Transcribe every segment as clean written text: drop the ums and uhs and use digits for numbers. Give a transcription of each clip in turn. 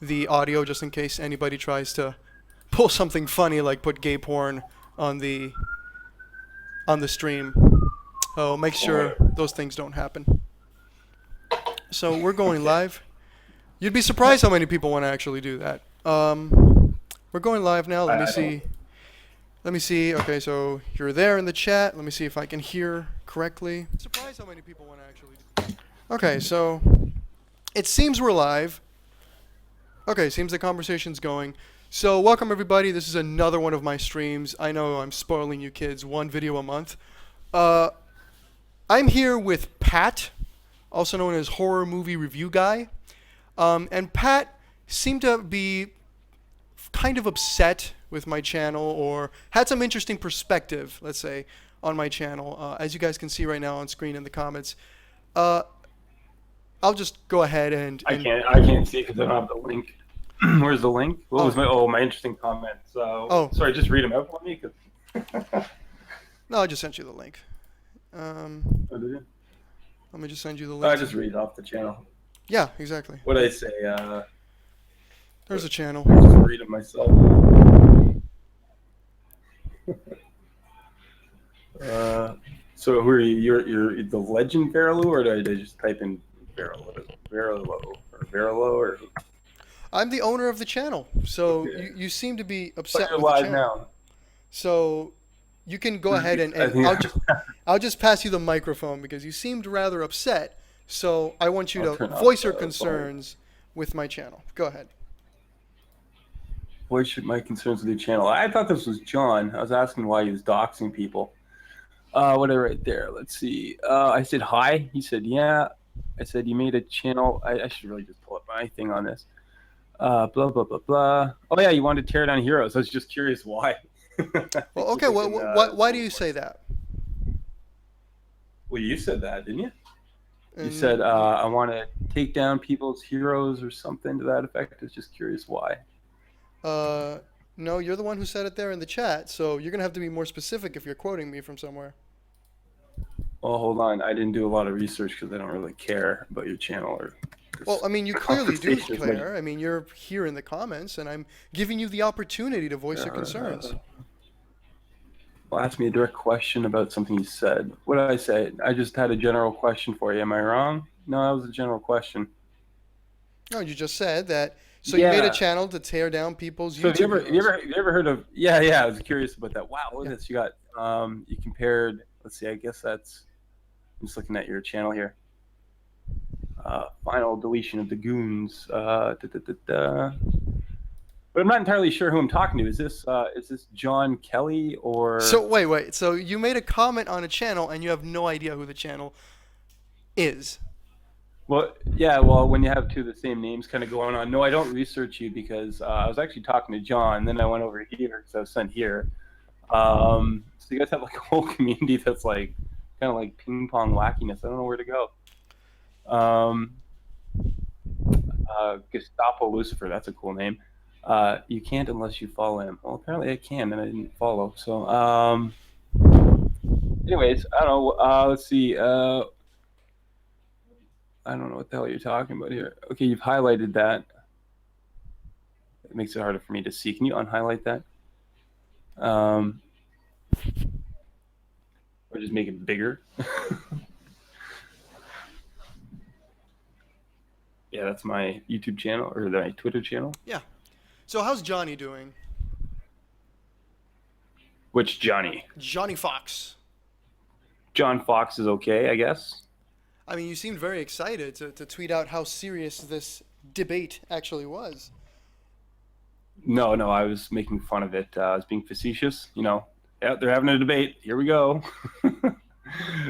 the audio just in case anybody tries to pull something funny like put gay porn on the stream. Oh, make sure those things don't happen. So we're going Okay. live. You'd be surprised how many people want to actually do that. We're going live now. Let me I don't. see. Let me see. Okay, so you're there in the chat. Let me see if I can hear correctly. Surprised how many people want to actually do. Okay, so it seems we're live. Okay, seems the conversation's going. So welcome everybody. This is another one of my streams. I know I'm spoiling you kids. One video a month. Uh, I'm here with Pat, also known as Horror Movie Review Guy. And Pat seemed to be kind of upset with my channel, or had some interesting perspective, let's say, on my channel. As you guys can see right now on screen in the comments. Uh, I'll just go ahead I and can't see because I don't have the link. Where's the link? What was oh, my interesting comment? So oh, sorry, just read them out for me. 'Cause no, I just sent you the link. Um, oh, did you? Let me just send you the I link. just read off the channel. Yeah, exactly. What did I say? There's a channel. I just read it myself. uh, so who are you? You're the legend Verilo, or did I just type in Verilo? Verilo or? I'm the owner of the channel, so Okay. you seem to be But upset you're with the live channel. now. So you can go ahead and, I and think I'll just pass you the microphone because you seemed rather upset. So I want you I'll to turn off voice your the volume. concerns with my channel. Go ahead. What should my concerns with your channel? I thought this was John. I was asking why he was doxing people. What are right there? Let's see. I said hi. He said yeah. I said you made a channel. I should really just pull up my thing on this. Blah blah blah blah. Oh yeah, you wanted to tear down heroes. I was just curious why. I Well, think you're okay. thinking Why do Storm you say Force. that? Well, you said that, didn't you? You said And I want to take down people's heroes or something to that effect. I was just curious why. uh, no, you're the one who said it there in the chat. So you're gonna have to be more specific if you're quoting me from somewhere. Well, hold on. I didn't do a lot of research because I don't really care about your channel or Well, this I mean, you clearly do conversation as much. care. I mean, you're here in the comments, and I'm giving you the opportunity to voice your concerns. Uh, well, ask me a direct question about something you said. What did I say? I just had a general question for you. Am I wrong? No, that was a general question. No, you just said that. So you made a Yeah. channel to tear down people's So YouTube heroes. have you ever heard of? Yeah, yeah. I was curious about that. Wow, look Yeah. at this. You got you compared. Let's see. I guess that's. I'm just looking at your channel here. Final deletion of the goons. But I'm not entirely sure who I'm talking to. Is this John Kelly or? So wait. So you made a comment on a channel, and you have no idea who the channel is. Well, yeah. Well, when you have two of the same names kind of going on. No, I don't research you because I was actually talking to John. Then I went over here because I was sent here. So you guys have like a whole community that's like kind of like ping pong wackiness. I don't know where to go. Um, Gestapo Lucifer. That's a cool name. You can't unless you follow him. Well, apparently I can, and I didn't follow. So, anyways, I don't know. Let's see. I don't know what the hell you're talking about here. Okay, you've highlighted that. It makes it harder for me to see. Can you unhighlight that? Or just make it bigger? Yeah, that's my YouTube channel or my Twitter channel. Yeah. So how's Johnny doing? Which Johnny? Johnny Fox. John Fox is okay, I guess. I mean, you seemed very excited to tweet out how serious this debate actually was. No, no, I was making fun of it. I was being facetious. You know, yeah, they're having a debate. Here we go.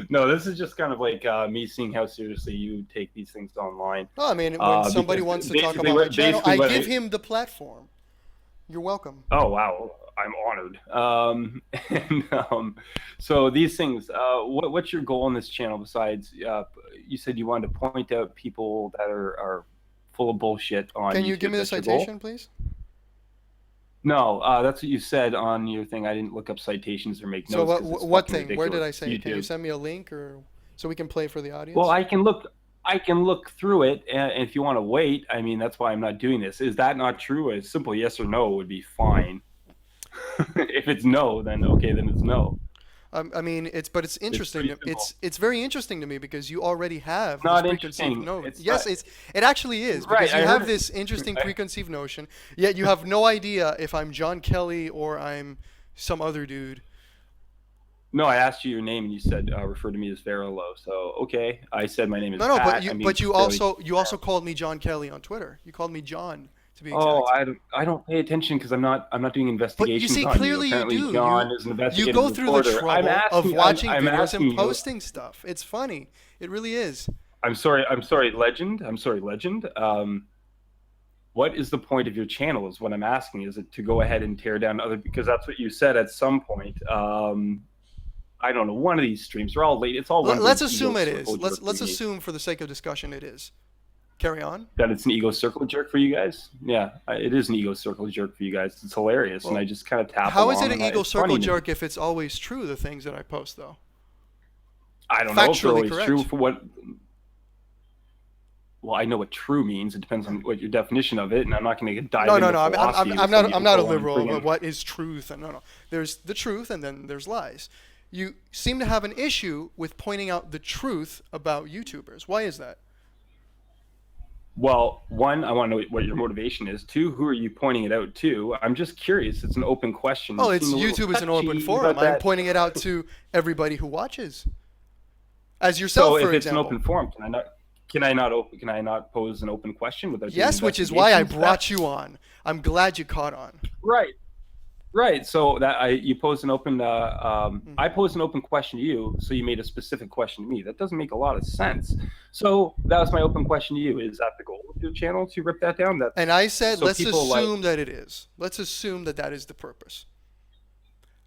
No, this is just kind of like me seeing how seriously you take these things online. Oh, I mean, when somebody Because wants to talk basically, about my channel, I what give him the platform. You're welcome. oh wow, I'm honored. And so these things. What's your goal on this channel besides? You said you wanted to point out people that are full of bullshit on Can YouTube. you give me the That's your goal? citation, please? No, that's what you said on your thing. I didn't look up citations or make So notes because it's what fucking thing? Where did I ridiculous. say it? Can you YouTube. send me a link or so we can play for the Well, audience? I can look. I can look through it, and if you want to wait, I mean, that's why I'm not doing this. Is that not true? A simple yes or no would be fine. If it's no, then okay, then it's no. I mean, it's It's interesting. pretty simple. It's very interesting to me because you already have this Not preconceived interesting. notion. It's Yes, not, it actually is because right. you I have heard this it. interesting I, preconceived notion. Yet you have no idea if I'm John Kelly or I'm some other dude. no, I asked you your name, and you said refer to me as Verolo. So okay, I said my name is No, no, Pat. I mean, but you fairly. also called me John Kelly on Twitter. You called me John to be Oh, exact. I don't pay attention because I'm not doing But you investigations see, on you. clearly you Apparently, do. John is an You investigative go through the reporter. I'm trouble of asking. watching I'm videos asking and you. posting stuff. It's funny. It really is. I'm sorry. I'm sorry, Legend. I'm sorry, Legend. What is the point of your channel? Is what I'm asking. Is it to go ahead and tear down other? Because that's what you said at some point. I don't know. One of these streams. They're all late. It's all one big Let's ego assume it is. circle jerk Let's for me. assume for the sake of discussion it is. Carry on. That it's an ego circle jerk for you guys. Yeah, it is an ego circle jerk for you guys. It's hilarious, and Well, I just kind of tap how along. is it an and ego it's funny circle to me. jerk if it's always true, the things that I post, though? I don't know if they're Factually always correct. true for what. Well, I know what true means. It depends on what your definition of it, and I'm not going to dive No, into no, no. philosophy. with I'm some not. people I'm not a and liberal. bring But in- what is truth? And no, no. There's the truth, and then there's lies. You seem to have an issue with pointing out the truth about YouTubers. Why is that? Well, one, I want to know what your motivation is. Two, who are you pointing it out to? I'm just curious. It's an open question. Oh, You it's seem a little YouTube is an open touchy forum. about I'm that. pointing it out to everybody who watches. As yourself, So, if for it's example. an open forum, can I not pose an open question without doing Yes, which is why I investigations? brought you on. I'm glad you caught on. Right. Right. So you posed an open. I posed an open question to you, so you made a specific question to me. That doesn't make a lot of sense. So that was my open question to you. Is that the goal of your channel to rip that down? That And I said, so let's people assume that it is. Let's assume that that is the purpose.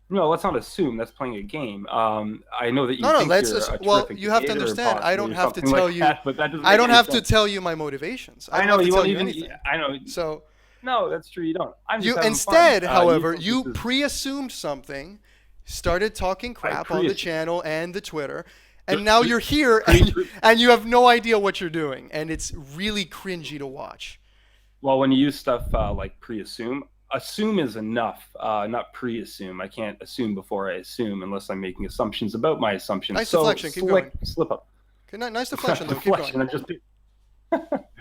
no, let's not assume that's playing a game. I know that you No, no, think let's you're just, a well, terrific you have to debater, understand. I don't possibly, or have to something tell like you. that, but that doesn't I make don't any have to sense. tell you my motivations. I I don't know have to you tell won't you even. anything. I know. So No, that's true. You don't. I'm just you having instead, fun. however, think you this is- pre-assumed something, started talking crap on the pre-assumed. channel and the Twitter, and Pre- now pre- you're here and you have no idea what you're doing, and it's really cringy to watch. Well, when you use stuff like pre-assume, assume is enough, not pre-assume. I can't assume before I assume unless I'm making assumptions about my assumptions. Nice so deflection, keep slip up. Okay, nice deflection though. Keep Deflection. going. I'm just.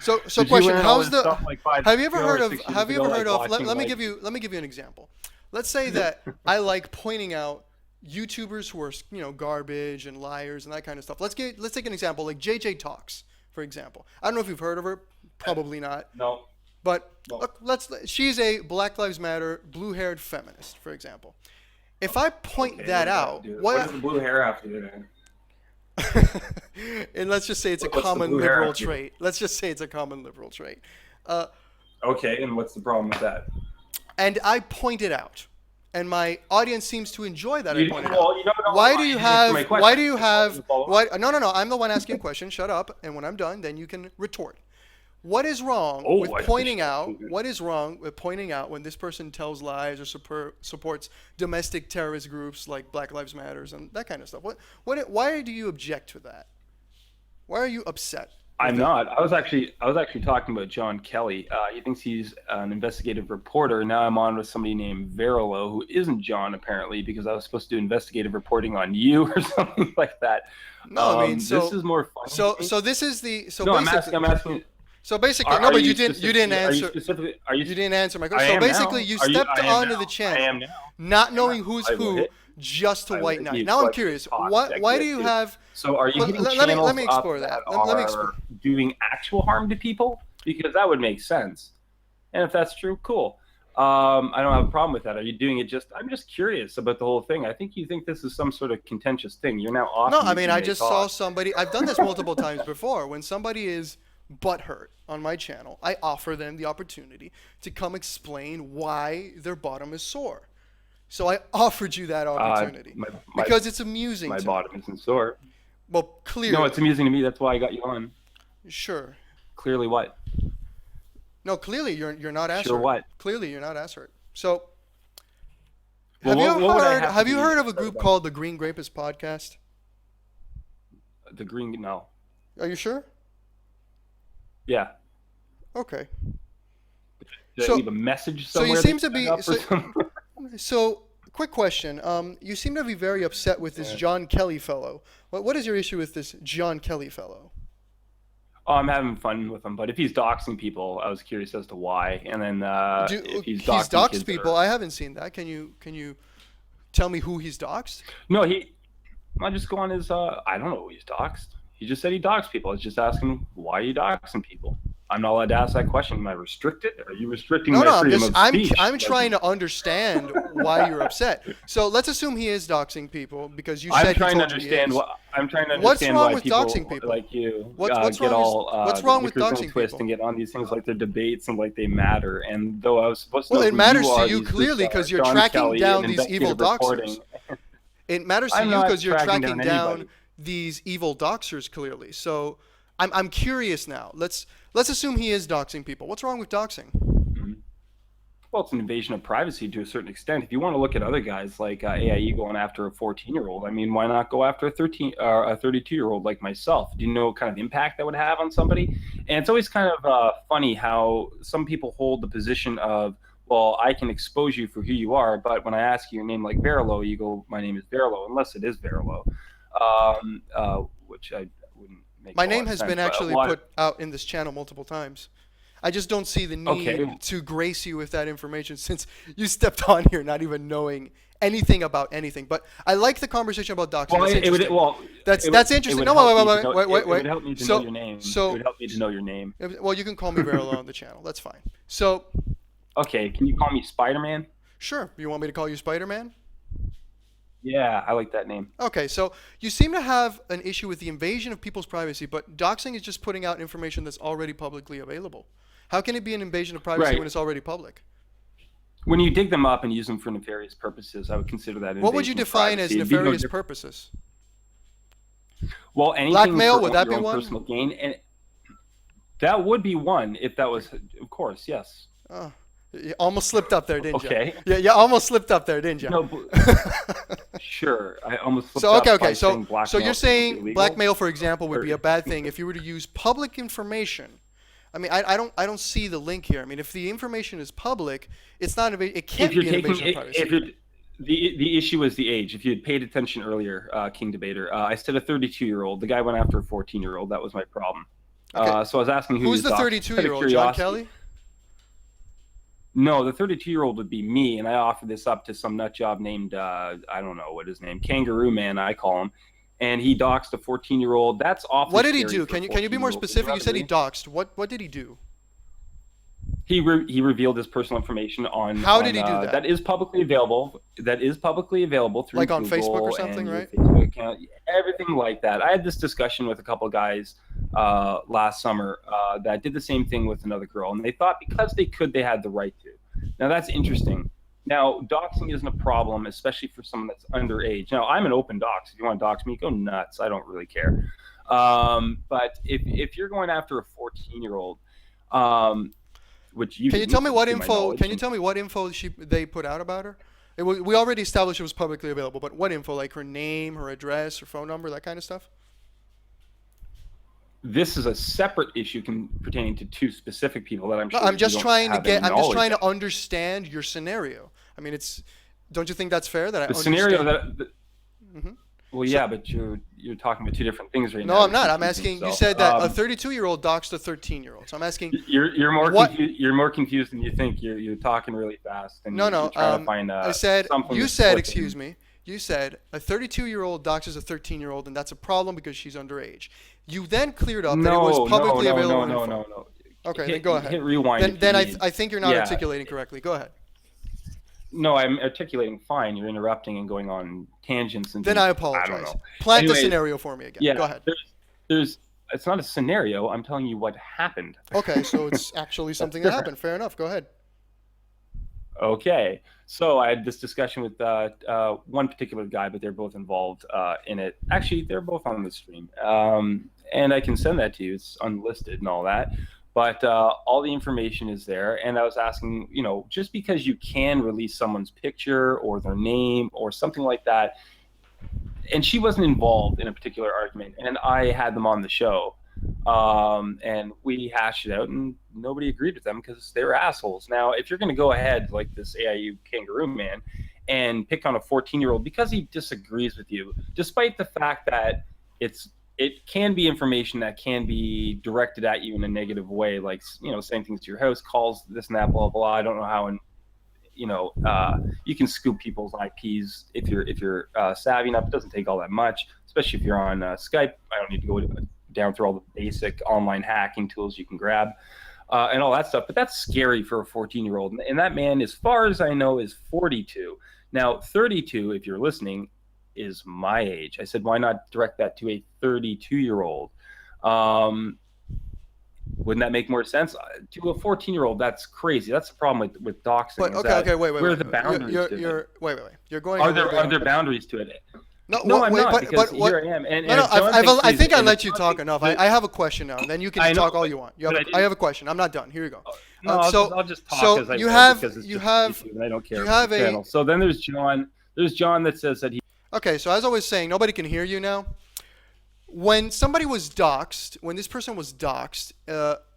So Did you question: learn all how's this the? stuff, like, 5 Have you ever years heard or of? 6 years Have you ago, ever heard like of? watching, Let me like- give you an example. Let's say that I like pointing out YouTubers who are garbage and liars and that kind of stuff. Let's take an example like JJ Talks, for example. I don't know if you've heard of her. Probably not. No. But No. look, she's a Black Lives Matter blue-haired feminist, for example. If I point Okay, that what out, does what? the blue hair have to do then? And let's just say it's a What's the common blue hair liberal have to do? trait. Let's just say it's a common liberal trait. Okay, and what's the problem with that? And I point it out, and my audience seems to enjoy that I point it out. Well, you don't know Why do you didn't answer my have? question. Why do you have? Follow up. Why? No, no, no. I'm the one asking a question. Shut up. And when I'm done, then you can retort. What is wrong Oh, with I pointing appreciate out? that. What is wrong with pointing out when this person tells lies or supports domestic terrorist groups like Black Lives Matters and that kind of stuff? Why do you object to that? Why are you upset? I'm not. I was actually talking about John Kelly. He thinks he's an investigative reporter. Now I'm on with somebody named Verolo, who isn't John apparently, because I was supposed to do investigative reporting on you or something like that. No, I mean, so this is more fun. so this is the so no, basically, I'm asking. so basically Are, no, are but you you didn't answer. Are you You didn't answer my I question. So am basically, now. you Are stepped I am onto now. the channel, I am now. not knowing who's I will who, hit. just to I will white hit knight. the Now I'm question curious. talk Why that do you glitches. have? So are you Well, hitting let me channels explore up that. that Let me are explore. doing actual harm to people? Because that would make sense. And if that's true, cool. I don't have a problem with that. Are you doing it just? I'm just curious about the whole thing. I think you think this is some sort of contentious thing. You're now off. No, I mean I just saw somebody. I've done this multiple times before. When somebody is butthurt on my channel, I offer them the opportunity to come explain why their bottom is sore. So I offered you that opportunity because it's amusing. My to me. bottom isn't sore. Well, clearly. No, it's amusing to me. That's why I got you on. Sure. Clearly, what? No, clearly you're not ass Sure hurt. what? Clearly you're not ass hurt. So Well, what would I have to have you be heard of a upset group about? called the Green Grapist Podcast? The green? No. Are you sure? Yeah. Okay. Did I So leave a message so you somewhere seem that to you be hung up or so something? so. Quick question. You seem to be very upset with this Yeah. John Kelly fellow. What is your issue with this John Kelly fellow? Oh, I'm having fun with him, but if he's doxing people, I was curious as to why. And then if he's He's doxing doxed kids that people. are I haven't seen that. Can you tell me who he's doxed? no, I just go on his. I don't know who he's doxed. He just said he doxed people. I was just asking why are you doxing people. I'm not allowed to ask that question. Am I restricted? Are you restricting No, my no. freedom of speech? I'm trying to understand why you're upset. So let's assume he is doxing people because you I'm said he trying to told you he understand is. what I'm trying to What's understand wrong why with doxing people people? like you What's get wrong is all what's the wrong with knickers in a doxing twist people? and get on these things like they're debates and like they matter. And though I was supposed to Well, know it who you matters to are, you these groups clearly are because you're John tracking Kelly down and these evil investigative doxers. reporting. It matters to I'm you not because you're tracking down anybody. these evil doxers clearly. So I'm curious now. Let's assume he is doxing people. What's wrong with doxing? Mhm. Well, it's an invasion of privacy to a certain extent. If you want to look at other guys like AIE going after a 14-year-old, I mean, why not go after a 13 or a 32-year-old like myself? Do you know what kind of impact that would have on somebody? And it's always kind of funny how some people hold the position of, well, I can expose you for who you are, but when I ask you your name like Verilo, you go, my name is Verilo, unless it is Verilo, which I wouldn't make My a lot name of has sense. been But a actually lot of, put out in this channel multiple times. I just don't see the okay, need to grace you with that information since you stepped on here not even knowing anything about anything. But I like the conversation about doxing. well, That's it would interesting. well, That's it interesting. would No, help wait, me to wait, know wait, wait, it would wait. help me to know So, your name. It so, would help me to know your name. well, you can call me Verillo on the channel. That's fine. So, Okay, can you call me Spider-Man? sure. You want me to call you Spider-Man? Yeah, I like that name. Okay, so you seem to have an issue with the invasion of people's privacy, but doxing is just putting out information that's already publicly available. How can it be an invasion of privacy Right. when it's already public? When you dig them up and use them for nefarious purposes, I would consider that an What would you invasion of define as privacy. It'd be no nefarious different. purposes? Well, anything Blackmail, for would that your be own one? personal gain, and that would be one if that was, of course, yes. Oh, you almost slipped up there, didn't you? Okay. Yeah, you almost slipped up there, didn't you? No, sure. I almost slipped So up okay, by so saying blackmail so you're is saying illegal. blackmail, for example, would Or- be a bad thing if you were to use public information. I mean, I don't see the link here. I mean, if the information is public, it's not it can't if you're be an taking invasion of privacy. if you're the issue is the age. If you had paid attention earlier, King Debater, I said a 32-year-old. The guy went after a 14-year-old. That was my problem. Okay. So I was asking who Who's he the was doxing. Just out of 32-year-old? John curiosity. Kelly? No, the 32-year-old would be me, and I offered this up to some nut job named I don't know what his name, Kangaroo Man, I call him, and he doxed a 14-year-old. That's awfully. What did he scary do? for a Can you be more 14-year-old. Would specific? You said he rather doxed. What did he do? he revealed his personal information on. How did he do that? That is publicly available. That is publicly available through Like on Google Facebook or and something, your right? Facebook account, everything like that. I had this discussion with a couple of guys last summer that did the same thing with another girl, and they thought because they could, they had the right to. Now that's interesting. Now doxing isn't a problem, especially for someone that's underage. Now I'm an open dox. If you want to dox me, go nuts. I don't really care. But if you're going after a 14-year-old, which you Can you tell me what to my info? knowledge, Can you tell me what info they put out about her? We already established it was publicly available, but what info? Like her name, her address, her phone number, that kind of stuff. this is a separate issue pertaining to two specific people that I'm No, sure I'm just you don't trying to have any get. I'm just knowledge trying of. to understand your scenario. I mean, it's. Don't you think that's fair? That I The understand? scenario that Mhm. well, yeah, but you're talking about two different things right now. No, I'm You're not. I'm confusing asking. You yourself. said that a 32-year-old doxed a 13-year-old. So I'm asking. You're more What- you're more confused than you think. You're talking really fast and No, you're no. trying to find I said. something You that's said. slipping. Excuse me. You said a 32-year-old doxes a 13-year-old, and that's a problem because she's underage. You then cleared up that it was publicly available. No. Okay, hit, then go ahead. Hit rewind. if Then you I need. I think you're not Yeah. articulating correctly. Go ahead. No, I'm articulating fine. You're interrupting and going on tangents and. Then things. I I don't apologize. know. Plant the Anyways, scenario for me again. Yeah. Go ahead. There's. It's not a scenario. I'm telling you what happened. Okay, so it's actually something that happened. Fair enough. Go ahead. Okay, so I had this discussion with one particular guy, but they're both involved in it. Actually, they're both on the stream, and I can send that to you. It's unlisted and all that, but all the information is there. And I was asking, just because you can release someone's picture or their name or something like that, and she wasn't involved in a particular argument, and I had them on the show. And we hashed it out, and nobody agreed with them because they were assholes. Now, if you're going to go ahead like this AIU kangaroo man and pick on a 14-year-old because he disagrees with you, despite the fact that it can be information that can be directed at you in a negative way, like saying things to your house, calls, this and that, blah blah. I don't know how, and you can scoop people's IPs if you're savvy enough. It doesn't take all that much, especially if you're on Skype. I don't need to go down through all the basic online hacking tools you can grab and all that stuff. But that's scary for a 14-year-old. And that man, as far as I know, is 42. Now, 32, if you're listening, is my age. I said, why not direct that to a 32-year-old? Wouldn't that make more sense? To a 14-year-old, that's crazy. That's the problem with doxing. But okay, wait. Where are the boundaries to it? Wait. You're going. Are there boundaries to it? No, I'm not, because here I am. I think I let you talk enough. I have a question now, and then you can talk all you want. I have a question. I'm not done. Here you go. No, I'll just talk as I will, because it's YouTube, and I don't care. You have channel. So then there's John. There's John that says that he. Okay, so as I was saying, nobody can hear you now. When somebody was doxxed, when this person was doxxed,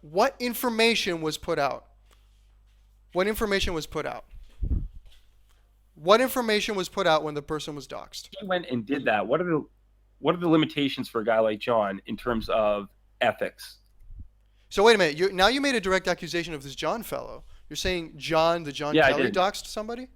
what information was put out? What information was put out? What information was put out when the person was doxxed? He went and did that. What are the limitations for a guy like John in terms of ethics? So wait a minute. Now you made a direct accusation of this John fellow. You're saying John Kelly doxed somebody?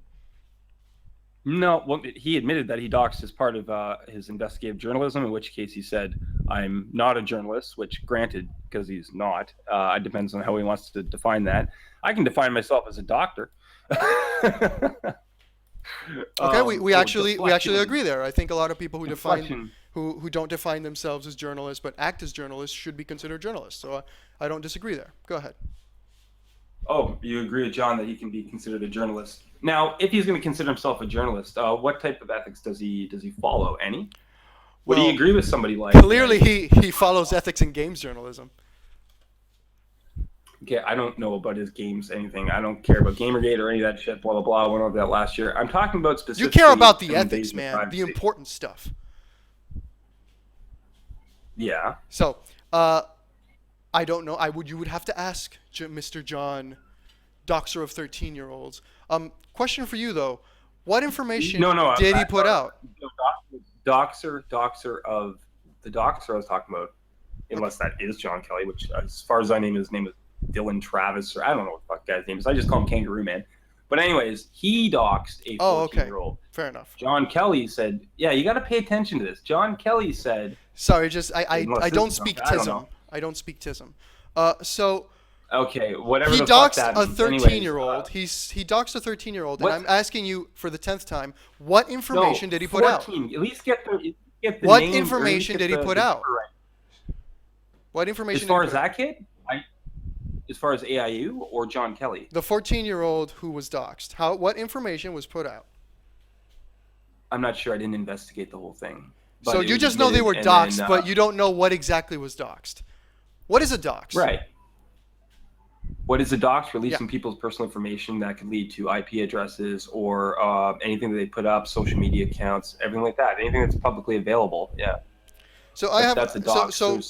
No, well, he admitted that he doxed as part of his investigative journalism, in which case he said, I'm not a journalist, which granted, because he's not. It depends on how he wants to define that. I can define myself as a doctor. Okay, we actually agree there. I think a lot of people who don't define themselves as journalists but act as journalists should be considered journalists. So I don't disagree there. Go ahead. Oh, you agree with John that he can be considered a journalist. Now, if he's going to consider himself a journalist, what type of ethics does he follow? Any? Would he agree with somebody like? Clearly, he follows ethics in games journalism. Okay, I don't know about his games, anything. I don't care about Gamergate or any of that shit, blah, blah, blah. I went over that last year. I'm talking about specifically... You care about the ethics, man. The important stuff. Yeah. So, I don't know. You would have to ask Mr. John, doxer of 13-year-olds. Question for you, though. What information did he put out? Doxer of... The doxer I was talking about, unless that is John Kelly, which, as far as I know, his name is Dylan Travis, or I don't know what the fuck guy's name is. I just call him Kangaroo Man. But anyways, he doxed a 14-year-old. Fair enough. John Kelly said, yeah, you got to pay attention to this. John Kelly said... Sorry, I don't speak TISM. I don't speak TISM. So... Okay, whatever he the fuck doxed that a means. 13-year-old. He doxed a 13-year-old, and I'm asking you for the 10th time, what information did he put out? 14. At least get the what name, information did he put out? Right. What information? As far as that kid, as far as AIU or John Kelly, the 14-year-old who was doxed. What information was put out? I'm not sure. I didn't investigate the whole thing. So you just know they were doxed, but you don't know what exactly was doxed. What is a dox? Right. What is a dox? Releasing people's personal information that could lead to IP addresses or anything that they put up, social media accounts, everything like that. Anything that's publicly available. Yeah. So that's a dox. So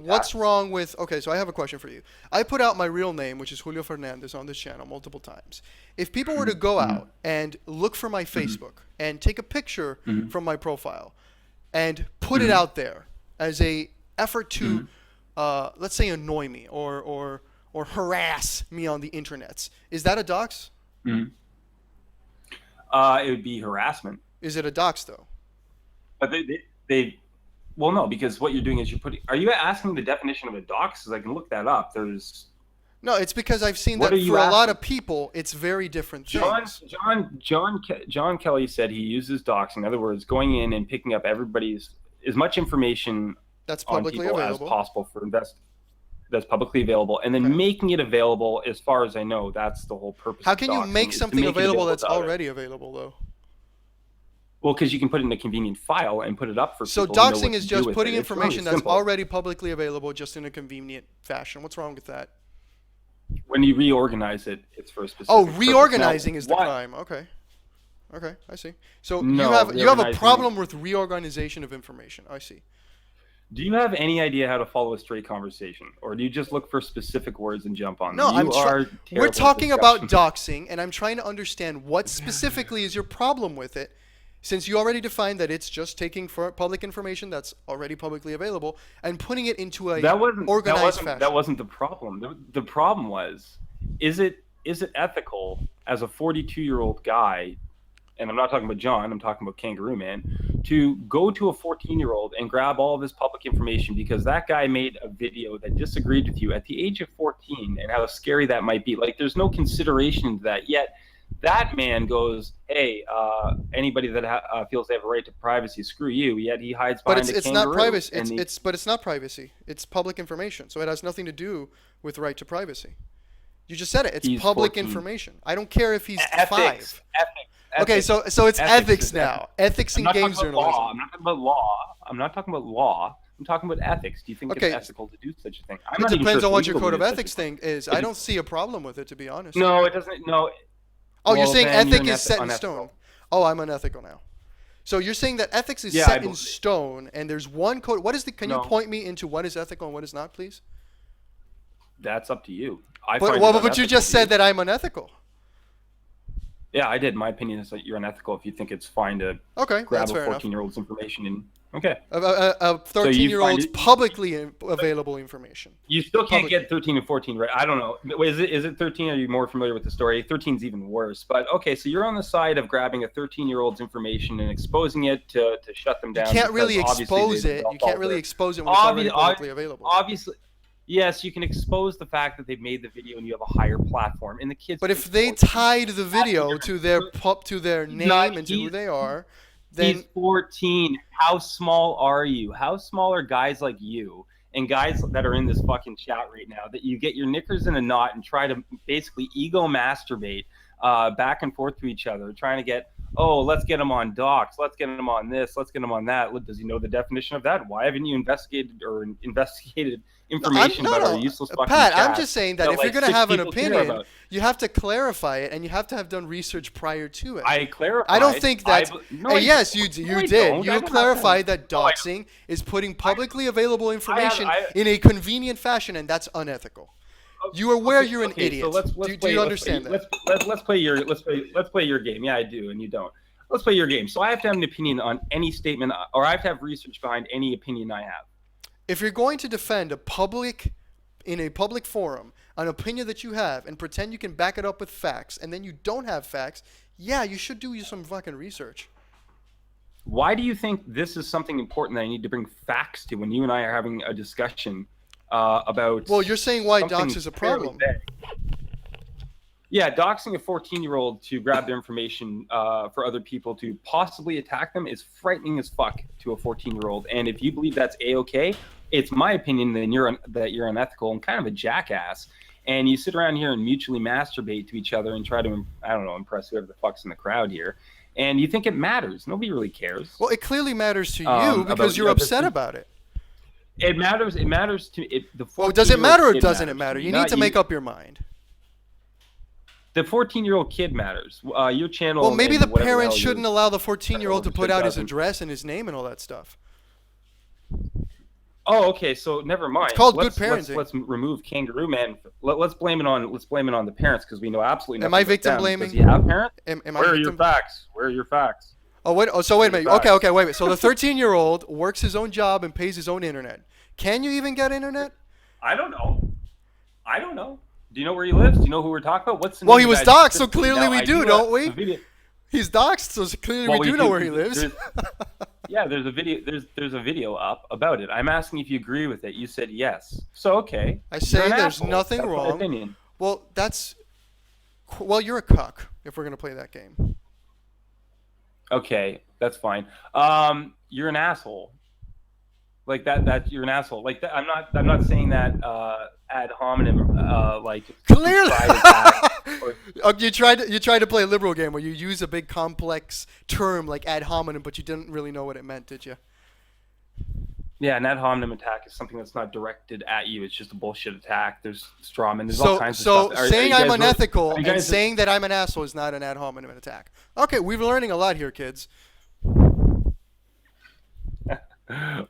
what's wrong with... Okay, so I have a question for you. I put out my real name, which is Julio Fernandez, on this channel multiple times. If people were to go out and look for my Facebook and take a picture from my profile and put it out there as a effort to, let's say, annoy me or harass me on the internets, is that a dox? It would be harassment. Is it a dox, though? But they well, no, because what you're doing is are you asking the definition of a dox? Because I can look that up. No, it's because I've seen that for a lot of people, it's very different things. John Kelly said he uses doxing. In other words, going in and picking up as much information that's publicly available as possible for that's publicly available, and then making it available. As far as I know, that's the whole purpose. How can you make something available that's already available, though? Well, because you can put it in a convenient file and put it up for people. So doxing is just putting information that's already publicly available just in a convenient fashion. What's wrong with that? When you reorganize it, it's for a specific purpose. Reorganizing is the crime. Okay, I see. So you have a problem with reorganization of information. I see. Do you have any idea how to follow a straight conversation, or do you just look for specific words and jump on them? No, You are terrible we're at talking about discussion. doxing, and I'm trying to understand what specifically is your problem with it, since you already defined that it's just taking for public information that's already publicly available and putting it into a organized fashion. That wasn't the problem. The problem was, is it ethical as a 42-year-old guy, and I'm not talking about John, I'm talking about Kangaroo Man, to go to a 14-year-old and grab all of his public information because that guy made a video that disagreed with you at the age of 14, and how scary that might be. Like, there's no consideration to that. Yet that man goes, hey, anybody that feels they have a right to privacy, screw you. Yet he hides But behind a it's kangaroo. not privacy. and But it's not privacy. It's public information, so it has nothing to do with right to privacy. You just said it. It's He's public 14. information. I don't care if he's Ethics. 5. Okay, so it's ethics now. Ethics in games journalism. I'm not talking about law. I'm not talking about law. I'm talking about ethics. Do you think Okay. it's ethical to do such a thing? I'm It not even depends sure on what it's your legal code to of do such a ethics thing. thing is. I don't see a problem with it, to be honest. No, it doesn't. No. Oh, you're Well, saying then you're ethic is set in unethical. stone. Oh, I'm unethical now. So you're saying that ethics is Yeah, set I in believe- stone, and there's one code. What is the? Can you No. point me into what is ethical and what is not, please? That's up to you. But you just said that I'm unethical. Yeah, I did. My opinion is that you're unethical if you think it's fine to Okay, grab that's a fair enough. 14-year-old's information and okay. A 13-year-old's it- publicly available information. You still can't Public- get 13 and 14 right. I don't know. Wait, is it 13? Are you more familiar with the story? 13's even worse. But okay, so you're on the side of grabbing a 13-year-old's information and exposing it to shut them down. You can't really because obviously expose they've it. developed You can't all really their- expose it when it's already Obvi- publicly available. Obviously, yes, you can expose the fact that they've made the video and you have a higher platform. And the kids. But if they tied the video to their name not- and to who he's- they are, He's then 14. How small are you? How small are guys like you and guys that are in this fucking chat right now that you get your knickers in a knot and try to basically ego masturbate back and forth to each other, trying to get, oh, let's get him on docs, let's get him on this, let's get him on that. Does he know the definition of that? Why haven't you investigated information about our useless fucking Pat, chat I'm just saying that if like you're going to 6 have an people care opinion, about? you have to clarify it, and you have to have done research prior to it. I clarified. I don't think that's. No, yes, no, you I did. don't. I You don't have clarified that. that doxing is putting publicly available information I- in a convenient fashion, and that's unethical. You are aware you're an idiot. So let's do play, you understand that? Let's play your game. Yeah, I do, and you don't. Let's play your game. So I have to have an opinion on any statement, or I have to have research behind any opinion I have. If you're going to defend in a public forum an opinion that you have and pretend you can back it up with facts, and then you don't have facts, yeah, you should do some fucking research. Why do you think this is something important that I need to bring facts to when you and I are having a discussion about? Well, you're saying why something dox is a fairly problem. vague? Yeah, doxing a 14-year-old to grab their information for other people to possibly attack them is frightening as fuck to a 14-year-old. And if you believe that's a-okay, it's my opinion that you're unethical and kind of a jackass. And you sit around here and mutually masturbate to each other and try to, I don't know, impress whoever the fuck's in the crowd here. And you think it matters. Nobody really cares. Well, it clearly matters to you About because you're the other upset thing. about it. It matters. It matters to it. The Well, does it matter or 14-year-old kid doesn't it matters matter? me, You not need to make up your mind. The 14-year-old kid matters. Your channel. Well, maybe and the whatever parents hell shouldn't your- allow the 14-year-old to put out his doesn't. address and his name and all that stuff. Oh, okay. So never mind. It's called good Let's parenting. remove Kangaroo Man. Let's blame it on the parents because we know absolutely nothing. Am I about victim them. blaming? Does he have parents? Am I Where are your victim- facts? Where are your facts? Oh, wait. Oh, so wait a minute. Facts. Okay, wait a minute. So the 13-year-old works his own job and pays his own internet. Can you even get internet? I don't know. Do you know where he lives? Do you know who we're talking about? What's the Well, name he of was that doxxed, so system? clearly Now, we I do, have don't we? a video- He's doxxed, so clearly Well, we do know where he lives. Yeah, there's a video. There's a video up about it. I'm asking if you agree with it. You said yes. So okay. I say You're an there's asshole. nothing That's my wrong. opinion. Well, you're a cuck if we're going to play that game. Okay, that's fine. You're an asshole. Like that you're an asshole. Like that, I'm not saying that ad hominem like Clearly. pride attack or- You tried to play a liberal game where you use a big complex term like ad hominem, but you didn't really know what it meant, did you? Yeah, an ad hominem attack is something that's not directed at you. It's just a bullshit attack. There's strawman. There's all kinds of stuff. So saying I'm unethical are you and guys- saying that I'm an asshole is not an ad hominem attack. Okay, we're learning a lot here, kids.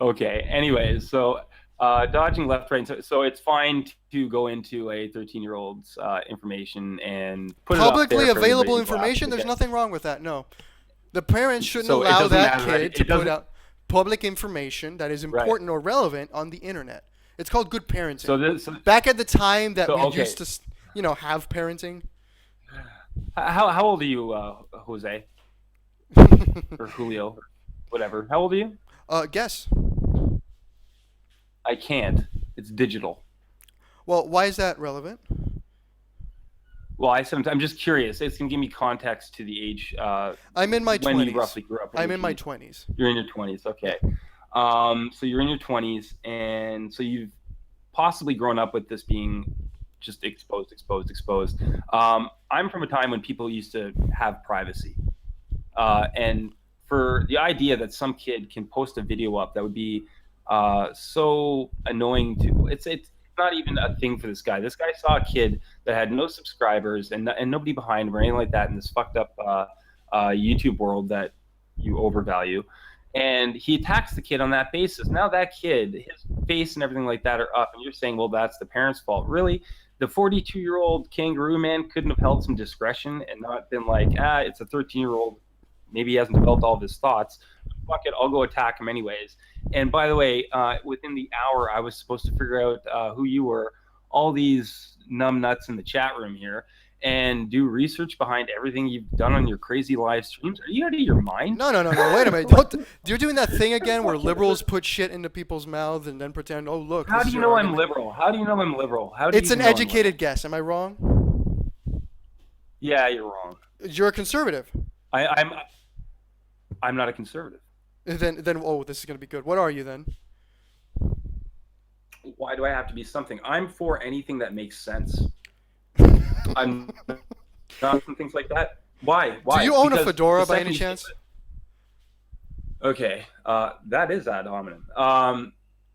Okay. Anyways, so dodging left, right. So it's fine to go into a 13-year-old's information and put it up there Publicly for everybody available to grab. information, there's Okay. nothing wrong with that. No. The parents shouldn't So it allow doesn't that matter. kid to It put doesn't. out public information that is Right. important or relevant on the internet. It's called good parenting. So this. So, Back at the time that so we okay. used to, have parenting. How old are you, Jose or Julio, whatever? How old are you? Guess. I can't. It's digital. Well, why is that relevant? Well, I'm just curious. It's gonna give me context to the age. I'm in my when 20s. you roughly grew up. I'm in my 20s. You're in your 20s. Okay. So you're in your 20s, and so you've possibly grown up with this being just exposed. I'm from a time when people used to have privacy, and for the idea that some kid can post a video up that would be so annoying to it's not even a thing for this guy. This guy saw a kid that had no subscribers and nobody behind him or anything like that in this fucked up YouTube world that you overvalue. And he attacks the kid on that basis. Now that kid, his face and everything like that are up, and you're saying, well, that's the parents' fault. Really? The 42-year-old kangaroo man couldn't have held some discretion and not been like, it's a 13-year-old. Maybe he hasn't developed all of his thoughts. Fuck it, I'll go attack him anyways. And by the way, within the hour, I was supposed to figure out who you were, all these numb nuts in the chat room here, and do research behind everything you've done on your crazy live streams. Are you out of your mind? No. Wait a minute. You're doing that thing again where liberals put shit into people's mouths and then pretend, oh, look. How do you know I'm liberal? How do you know I'm liberal? It's an educated guess. Am I wrong? Yeah, you're wrong. You're a conservative. I'm not a conservative. Then, this is going to be good. What are you then? Why do I have to be something? I'm for anything that makes sense. I'm not some things like that. Why? Do you own a fedora by any chance? Okay, that is ad hominem.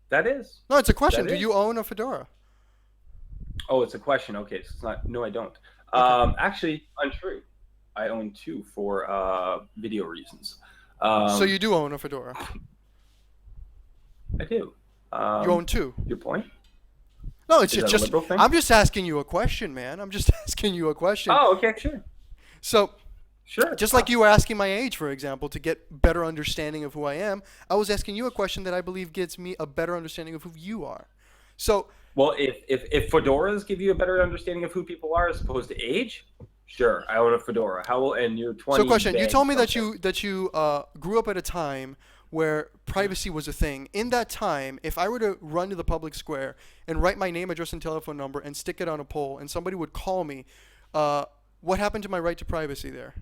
That is. No, it's a question. Do you own a fedora? Oh, it's a question. Okay, so it's not. No, I don't. Okay. Actually, untrue. I own two for video reasons. So you do own a fedora? I do. You own two? Your point? No, it's Is that a just. liberal thing? I'm just asking you a question, man. I'm just asking you a question. Oh, okay, sure. So, Sure. just like you were asking my age, for example, to get better understanding of who I am, I was asking you a question that I believe gets me a better understanding of who you are. So. Well, if fedoras give you a better understanding of who people are as opposed to age, sure, I own a fedora. How old? And you're 20. So, question: you told me that you grew up at a time where privacy was a thing. In that time, if I were to run to the public square and write my name, address, and telephone number and stick it on a pole, and somebody would call me, what happened to my right to privacy there?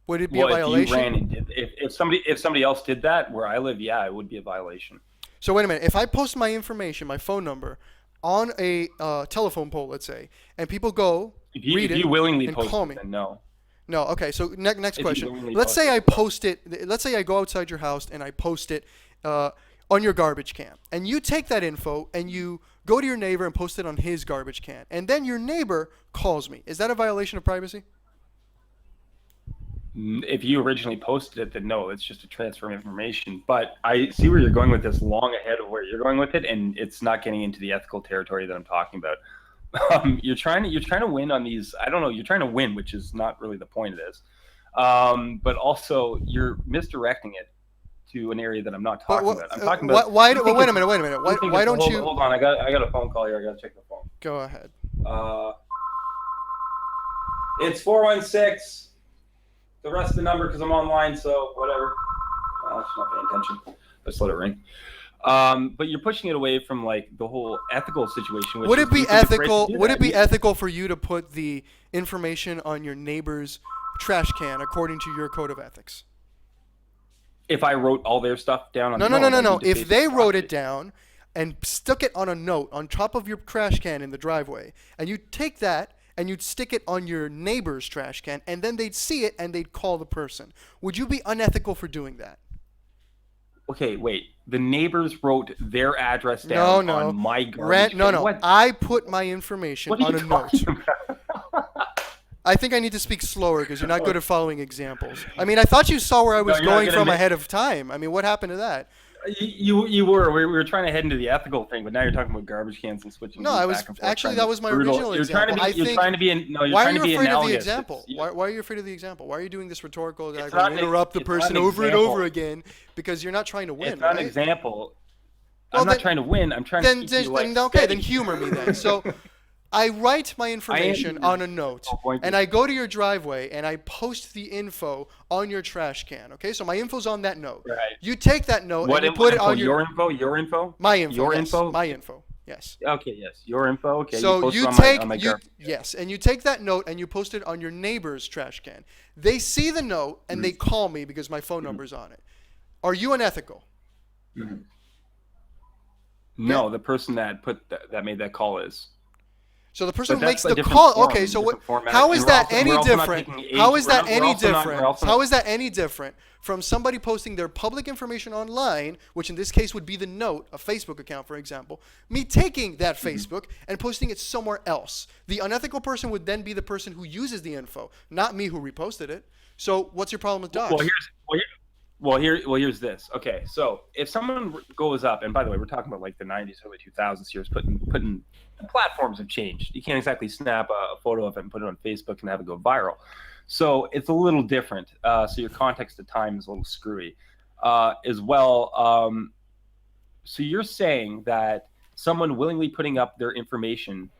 Would it be a violation? If you ran and did, if somebody else did that where I live, yeah, it would be a violation. So wait a minute. If I post my information, my phone number, on a telephone pole, let's say, and people go read it you willingly and post call it, me. then no. No. Okay. So next If you question. willingly Let's post say I it. post it. Let's say I go outside your house and I post it on your garbage can, and you take that info and you go to your neighbor and post it on his garbage can, and then your neighbor calls me. Is that a violation of privacy? If you originally posted it, then no, it's just a transfer of information. But I see where you're going with this, long ahead of where you're going with it, and it's not getting into the ethical territory that I'm talking about. You're trying to win on these. I don't know. You're trying to win, which is not really the point of this. But also, you're misdirecting it to an area that I'm not talking about. I'm talking about. Wait a minute. Why don't you? Hold on. I got a phone call here. I got to check the phone. Go ahead. It's 416. The rest of the number, because I'm online, so whatever. She's not paying attention. Let's let it ring. But you're pushing it away from like the whole ethical situation. Would it be ethical? Would it be ethical for you to put the information on your neighbor's trash can according to your code of ethics? If I wrote all their stuff down on no. If they wrote it down and stuck it on a note on top of your trash can in the driveway, and you take that and you'd stick it on your neighbor's trash can, and then they'd see it and they'd call the person, would you be unethical for doing that? Okay, wait. The neighbors wrote their address down on my garbage can. No. What? I put my information on a note. About? I think I need to speak slower because you're not good at following examples. I mean, I thought you saw where I was going from ahead of time. I mean, what happened to that? You were. We were trying to head into the ethical thing, but now you're talking about garbage cans and switching. No, things I was back and forth, actually trying that to was my brutal. original example. You're trying to be. No, you're why are trying you to be afraid of the analogous. example? Why are you afraid of the example? Why are you doing this rhetorical It's diagram? not an- Interrupt the it's not person an over and example. over again because you're not trying to win. It's not right? an example. Well, I'm not then- trying to win. I'm trying Then, to keep you like then okay, then steady. humor me then. So I write my information on a note, and I go to your driveway and I post the info on your trash can. Okay, so my info's on that note. Right. You take that note What and you put it info? on Your info? Your info? my info. Your yes, info? My info. Yes. Okay. Yes. Your info. Okay. So post it you on take my you garbage. yes, and you take that note and you post it on your neighbor's trash can. They see the note and they call me because my phone number's on it. Are you unethical? No, the person that that made that call is. So the person But who makes that's a the different call. form, Okay, so what? different format. How is And that we're any also not different? taking age- How is that we're any also not- different? we're also How not- is that any different from somebody posting their public information online, which in this case would be the note, a Facebook account, for example, me taking that Facebook and posting it somewhere else? The unethical person would then be the person who uses the info, not me who reposted it. So what's your problem with docs? Here's this. Okay, so if someone goes up, and by the way, we're talking about like the 90s, early 2000s here, putting platforms have changed. You can't exactly snap a photo of it and put it on Facebook and have it go viral. So it's a little different. So your context of time is a little screwy as well. So you're saying that someone willingly putting up their information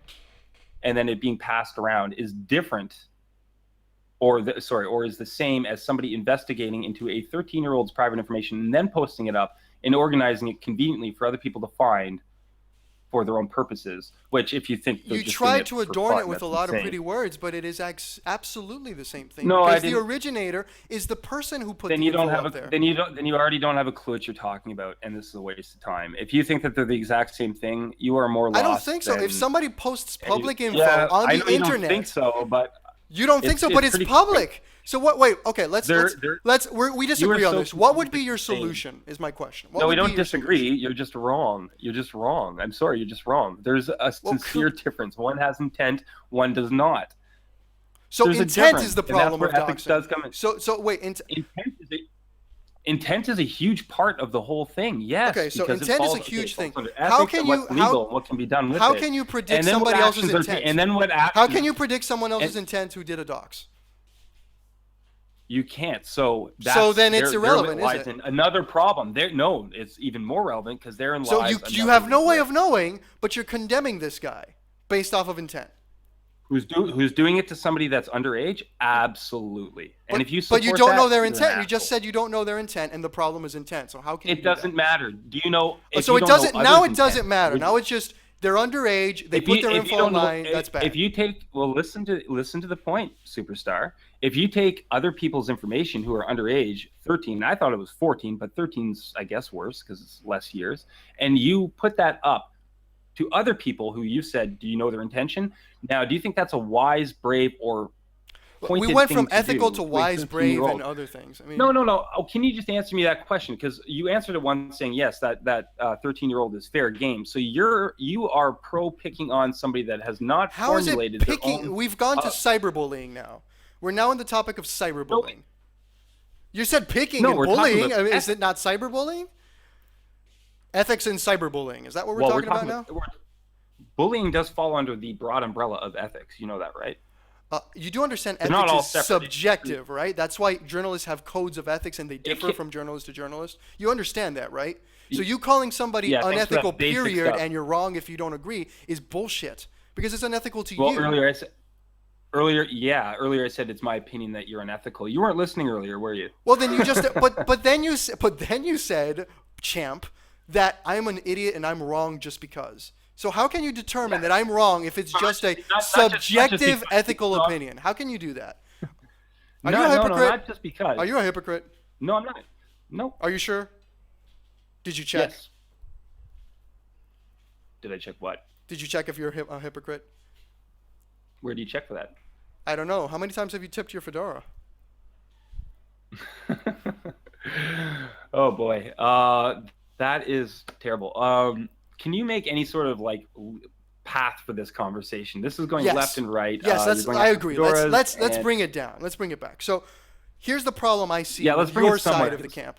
and then it being passed around is different, or is the same as somebody investigating into a 13-year-old's private information and then posting it up and organizing it conveniently for other people to find for their own purposes, which if you think you try to adorn it with a lot of pretty words, but it is absolutely the same thing. No, because the originator is the person who put the info up there. Then you already don't have a clue what you're talking about, and this is a waste of time. If you think that they're the exact same thing, you are more lost. I don't think so. If somebody posts public info yeah, on I the know you internet, don't think so, but you don't think so, but it's public. So what? Wait. Okay. We disagree on this. What would be your solution? Is my question. No, we don't disagree. You're just wrong. You're just wrong. I'm sorry. You're just wrong. There's a sincere difference. One has intent. One does not. So There's intent is the problem with ethics doxing. does come in. So wait. Intent is a huge part of the whole thing. Yes. Okay. So because intent is a huge thing. How can you what can be done with how it? can you predict And then somebody what else's actions are- intent? and then what actions? How can you predict someone else's intent who did a dox? You can't. So then it's irrelevant, lies is it? in another problem. No, it's even more relevant because therein lies. So you have no way of knowing, but you're condemning this guy based off of intent. Who's doing it to somebody that's underage? Absolutely. And if you but you support don't that, know their you're an intent. You just asshole. said you don't know their intent, and the problem is intent. So how can It you do doesn't that? matter. Do you know? if So you it don't know doesn't. others' Now it intent, doesn't matter. would- Now it's just they're underage. They if put you- their if you info don't know- online. That's bad. If you take, well, listen to the point, superstar. If you take other people's information who are underage, 13, I thought it was 14, but 13's I guess worse because it's less years, and you put that up to other people who you said, do you know their intention? Now, do you think that's a wise, brave, or pointed we went thing from to ethical do to with wise, brave, 13-year-old? and other things. I mean, No. Oh, can you just answer me that question? Because you answered it once saying yes, that 13-year-old is fair game. So you are pro picking on somebody that has not how is formulated it their picking? own. We've gone to cyberbullying now. We're now on the topic of cyberbullying. You said picking No, and we're talking bullying. about I mean, is it not cyberbullying? Ethics in cyberbullying. Is that what we're talking about now? Bullying does fall under the broad umbrella of ethics. You know that, right? You do understand They're not ethics all is separate. subjective, right? That's why journalists have codes of ethics and they differ from journalist to journalist. You understand that, right? So you calling somebody Yeah, thanks for that unethical, basic period, stuff. and you're wrong if you don't agree is bullshit because it's unethical to Well, you. earlier I said it's my opinion that you're unethical. You weren't listening earlier, were you? Well, then you just but then you said, champ, that I'm an idiot and I'm wrong just because. So how can you determine that I'm wrong if it's just a subjective because ethical it's not- opinion? How can you do that? Are No, you a hypocrite? no, not just because. Are you a hypocrite? No, I'm not. No. Are you sure? Did you check? Yes. Did I check what? Did you check if you're a hypocrite? Where do you check for that? I don't know. How many times have you tipped your fedora? Oh boy, that is terrible. Can you make any sort of like path for this conversation? This is going Yes. left and right. Yes, you're going I after agree. fedoras Let's and- bring it down. Let's bring it back. So Here's the problem I see Yeah, let's with bring it your somewhere. side of the camp.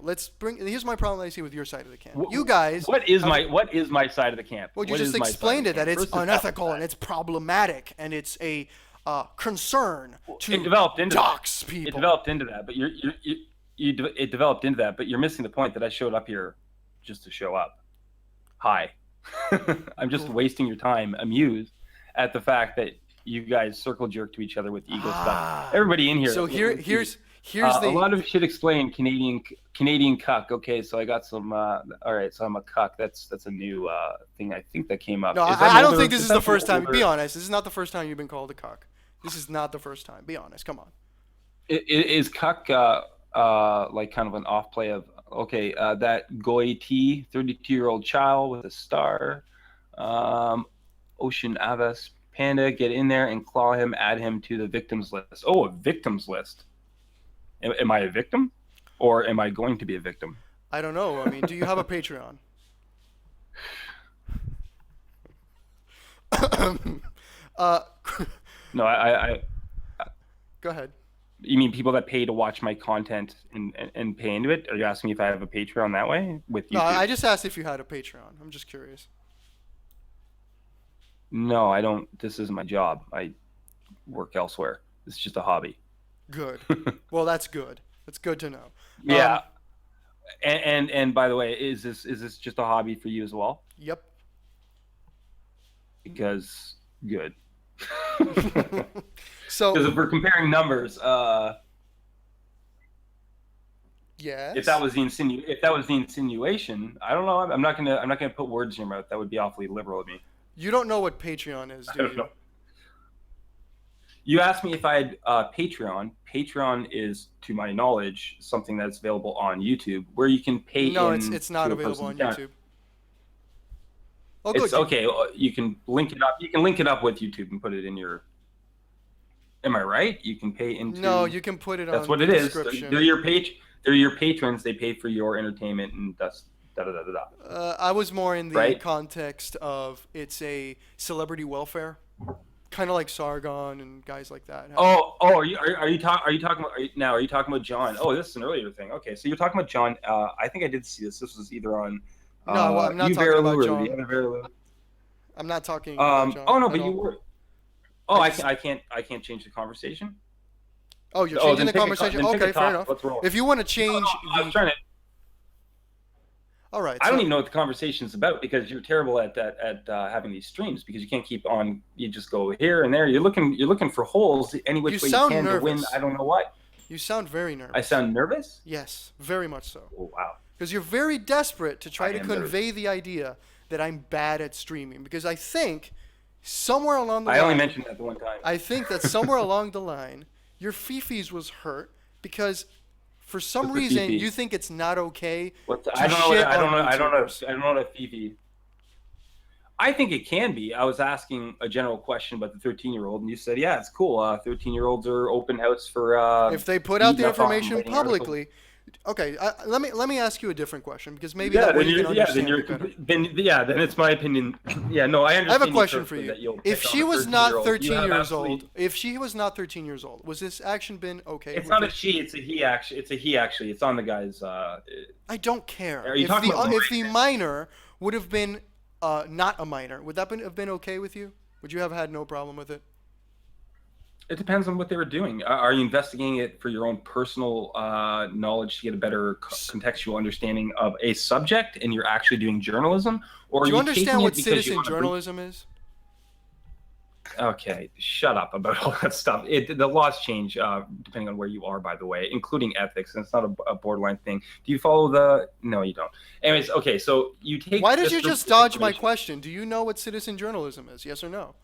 Here's my problem I see with your side of the camp. Wh- You guys. What is my side of the camp? Well, you What just is my side of explained the it that camp? it's First, establish unethical that. and it's problematic and it's a concern to It developed into dox that. people. It developed into that, but it developed into that, but you're missing the point that I showed up here just to show up. Hi. I'm just wasting your time, amused at the fact that you guys circle jerk to each other with ego stuff. Everybody in here. So here's a lot of shit explained. Canadian cuck. Okay, so I got some. All right, so I'm a cuck. That's a new thing. I think that came up. No, Is that I don't older- think this is that the first time. older- Be honest. This is not the first time you've been called a cuck. This is not the first time. Be honest. Come on. Is cuck like kind of an off play of okay? That Goy T, 32-year-old child with a star, Ocean Avas Panda, get in there and claw him, add him to the victims list. Oh, a victims list. Am I a victim, or am I going to be a victim? I don't know. I mean, do you have a Patreon? No, I. Go ahead. You mean people that pay to watch my content and pay into it? Are you asking me if I have a Patreon that way with YouTube? No, I just asked if you had a Patreon. I'm just curious. No, I don't. This isn't my job. I work elsewhere. This is just a hobby. Good. Well, that's good. That's good to know. Yeah. And by the way, is this just a hobby for you as well? Yep. Because good. So Because if we're comparing numbers, yes. if that was the insinuation, I don't know. I'm not gonna put words in your mouth. That would be awfully liberal of me. You don't know what Patreon is, I do don't you? know. You asked me if I had Patreon. Patreon is, to my knowledge, something that's available on YouTube, where you can pay. No, in it's not to a available on person's account. YouTube. Oh, good. It's okay. You can link it up. You can link it up with YouTube and put it in your. Am I right? You can pay into. No, you can put it on That's what the it is. description. They're your patrons. They pay for your entertainment, and that's da da da da da. I was more in the Right? context of it's a celebrity welfare, kind of like Sargon and guys like that. Oh, are you talking about now? Are you talking about John? Oh, this is an earlier thing. Okay, so you're talking about John. I think I did see this. This was either on. No, well, I'm not you talking about Verilou or John. the other Verilou. I'm not talking about John. Oh no, at but you all. were. Oh, I I can't change the conversation. Oh, you're Oh, changing then the pick a co- conversation. then pick a Okay, fair topic. enough. Let's roll. If you want to change I was the, trying to. all right. I so- don't even know what the conversation's about because you're terrible at having these streams because you can't keep on. You just go here and there. You're looking for holes any which You way you sound can to win. nervous. I don't know what. You sound very nervous. I sound nervous. Yes, very much so. Oh, wow. Because you're very desperate to try I to am convey the idea that I'm bad at streaming. Because I think somewhere along the I line, only mentioned that the one time. I think that somewhere along the line, your fifis was hurt because for some What's a reason fifi? you think it's not okay. I don't know. shit I don't know. on I don't know. YouTubers. I don't know what a Fifi. I think it can be. I was asking a general question about the 13-year-old, and you said, "Yeah, it's cool. 13-year-olds are open house for." If they put out the reading up on information writing articles. publicly, okay. Let me ask you a different question because maybe Yeah, that way then you can you're, understand it better. then it's my opinion. Yeah, no, I understand. I have a you question for perfectly you. that you'll If pick she on a was not 13-year-old. 13 You have years absolutely- old, if she was not 13 years old, was this action been okay? It's with not it? a she. It's a he. Actually, it's a he. Actually, it's on the guy's. I don't care. Are you if talking about if the minor would have been not a minor, would that have been okay with you? Would you have had no problem with it? It depends on what they were doing. Are you investigating it for your own personal knowledge to get a better contextual understanding of a subject, and you're actually doing journalism, or Do you are understand taking what it because you citizen wanna bring- journalism is? Okay, shut up about all that stuff. The laws change depending on where you are, by the way, including ethics, and it's not a borderline thing. Do you follow the? No, you don't. Anyways, okay, so you take. Why did this you sort just of dodge my information. question? Do you know what citizen journalism is? Yes or no?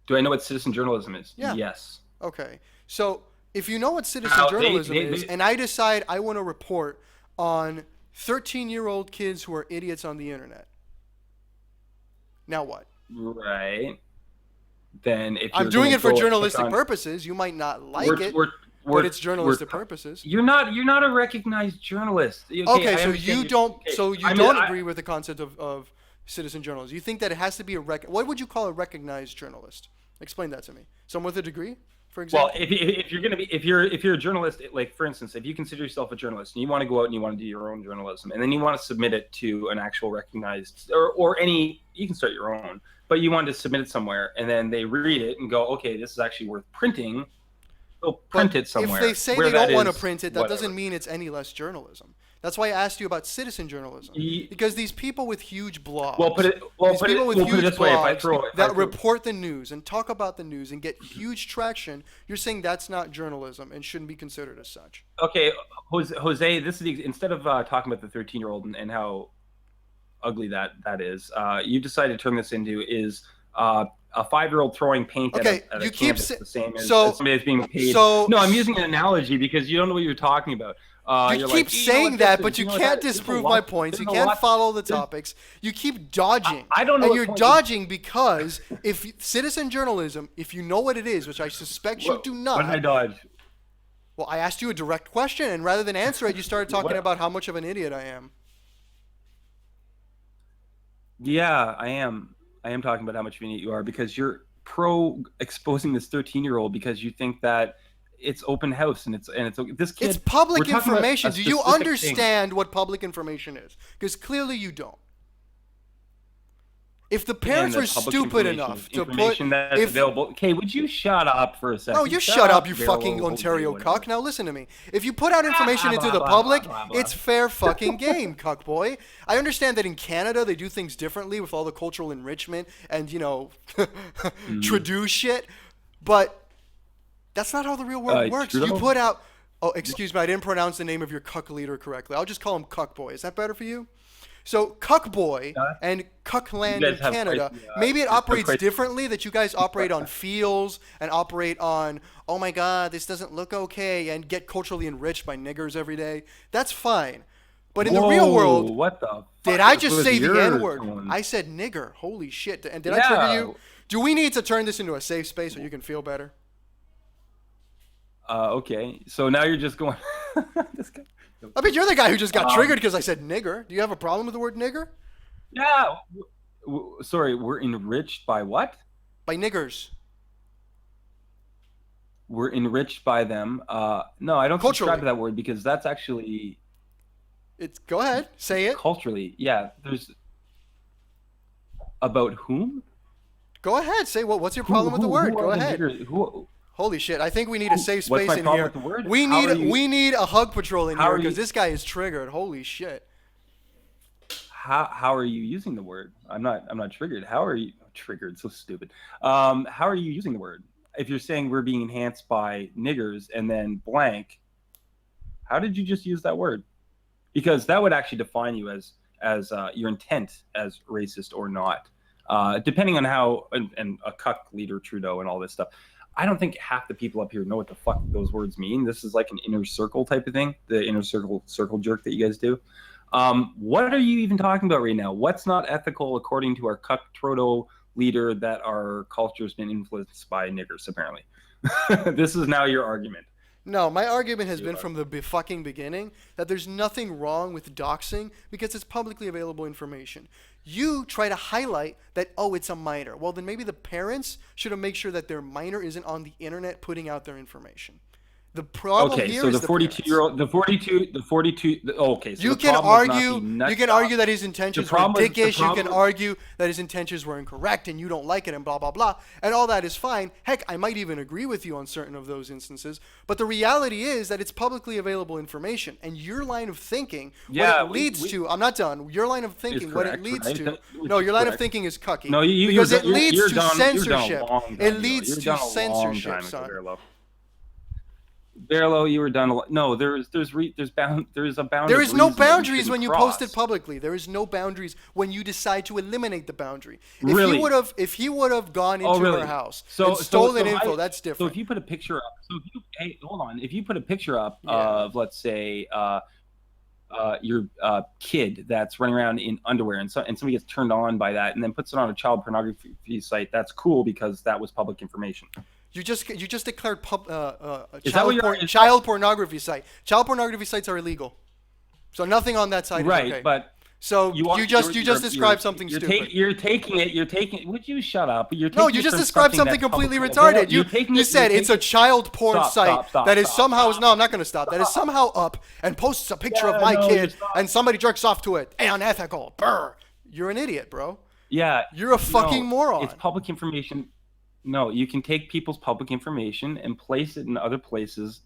Do I know what citizen journalism is? Yeah. Yes. Okay. So if you know what citizen Now, journalism they- is, and I decide I want to report on 13-year-old kids who are idiots on the internet, now what? Right. Then if I'm you're doing gonna it for go click journalistic on- purposes. You might not like we're- it, we're- but we're- it's journalistic we're- purposes. You're not a recognized journalist. Okay, I so understand you don't. okay, So you I mean, don't I- agree with the concept of citizen journalism. You think that it has to be a what would you call a recognized journalist? Explain that to me. Someone with a degree? for example? Well, if you're gonna be if you're a journalist, like for instance, if you consider yourself a journalist and you want to go out and you want to do your own journalism, and then you want to submit it to an actual recognized or any, you can start your own, but you want to submit it somewhere, and then they read it and go, okay, this is actually worth printing. They'll print it somewhere. If they say where they don't want to is, print it, that whatever. doesn't mean it's any less journalism. That's why I asked you about citizen journalism, because these people with huge blogs, Well, put it this way: if I throw report the news and talk about the news and get huge traction, you're saying that's not journalism and shouldn't be considered as such. Okay, Jose, this is instead of talking about the 13-year-old and how ugly that is, you decided to turn this into is a 5-year-old throwing paint at a canvas, the same as somebody that's being paid. No, I'm using an analogy because you don't know what you're talking about. You keep saying that, but you can't disprove my points. You can't follow the topics. You keep dodging. I don't know. And you're dodging because if citizen journalism, if you know what it is, which I suspect you do not. What did I dodge? Well, I asked you a direct question, and rather than answer it, you started talking about how much of an idiot I am. Yeah, I am. I am talking about how much of an idiot you are because you're pro exposing this 13-year-old because you think that it's open house and it's this kid. It's public information. Do you understand what public information is? Because clearly you don't. If the parents were stupid enough to put that's available. Okay, would you shut up for a second? No, you shut up, you fucking Ontario cuck. Now listen to me. If you put out information into the public, it's fair fucking game, cuck boy. I understand that in Canada they do things differently with all the cultural enrichment and Trudeau shit, but that's not how the real world works. Trudeau? You put out. Oh, excuse me, I didn't pronounce the name of your cuck leader correctly. I'll just call him Cuck Boy. Is that better for you? So Cuck Boy and Cuckland in Canada, maybe it operates differently, that you guys operate on feels and operate on, oh my God, this doesn't look okay, and get culturally enriched by niggers every day. That's fine. But in the real world, what the did I just say the N-word? I said nigger. Holy shit. And did I trigger you? Do we need to turn this into a safe space so you can feel better? Okay. So now you're just going... this guy. I mean, you're the guy who just got triggered because I said nigger. Do you have a problem with the word nigger? Yeah. Sorry, we're enriched by what? By niggers. We're enriched by them. No, I don't subscribe to that word because that's actually... Go ahead. Say it. Culturally. Yeah. There's... About whom? Go ahead. Say what's your problem with the word? Go ahead. Holy shit! I think we need a safe space in here. We need a hug patrol in here because this guy is triggered. Holy shit! How are you using the word? I'm not triggered. How are you triggered? So stupid. How are you using the word? If you're saying we're being enhanced by niggers and then blank, how did you just use that word? Because that would actually define you as your intent as racist or not, depending on how and a cuck leader Trudeau and all this stuff. I don't think half the people up here know what the fuck those words mean. This is like an inner circle type of thing, the inner circle jerk that you guys do. What are you even talking about right now? What's not ethical according to our cuck Trudeau leader that our culture has been influenced by niggers, apparently? This is now your argument. No, my argument has been from the fucking beginning that there's nothing wrong with doxing because it's publicly available information. You try to highlight that, oh, it's a minor. Well, then maybe the parents should have made sure that their minor isn't on the internet putting out their information. The problem here is the 42-year-old, okay. So you can argue that his intentions were dickish. You can argue that his intentions were incorrect and you don't like it and blah, blah, blah. And all that is fine. Heck, I might even agree with you on certain of those instances. But the reality is that it's publicly available information. And your line of thinking, what it leads to, I'm not done. Your line of thinking, what it leads to, no, your line of thinking is cucky. No, because it leads to censorship. It leads to censorship, son. Barlow, you were done. No, there is a boundary. There is no boundaries when you post it publicly. There is no boundaries when you decide to eliminate the boundary. If he would have gone into her house and stolen info, that's different. So if you put a picture up, if you put a picture up of, let's say, your kid that's running around in underwear and somebody gets turned on by that and then puts it on a child pornography site, that's cool because that was public information. You just declared child pornography site. Child pornography sites are illegal, so nothing on that site is okay. But So you just described something you're stupid. You're taking it. Would you shut up? You're No, taking you it just from described something that's completely publicly retarded. You said it's a child porn site that is somehow no, I'm not going to stop. That is somehow up and posts a picture of my kid and somebody jerks off to it. Unethical. Brr. You're an idiot, bro. Yeah. You're a fucking moron. It's public information. No, you can take people's public information and place it in other places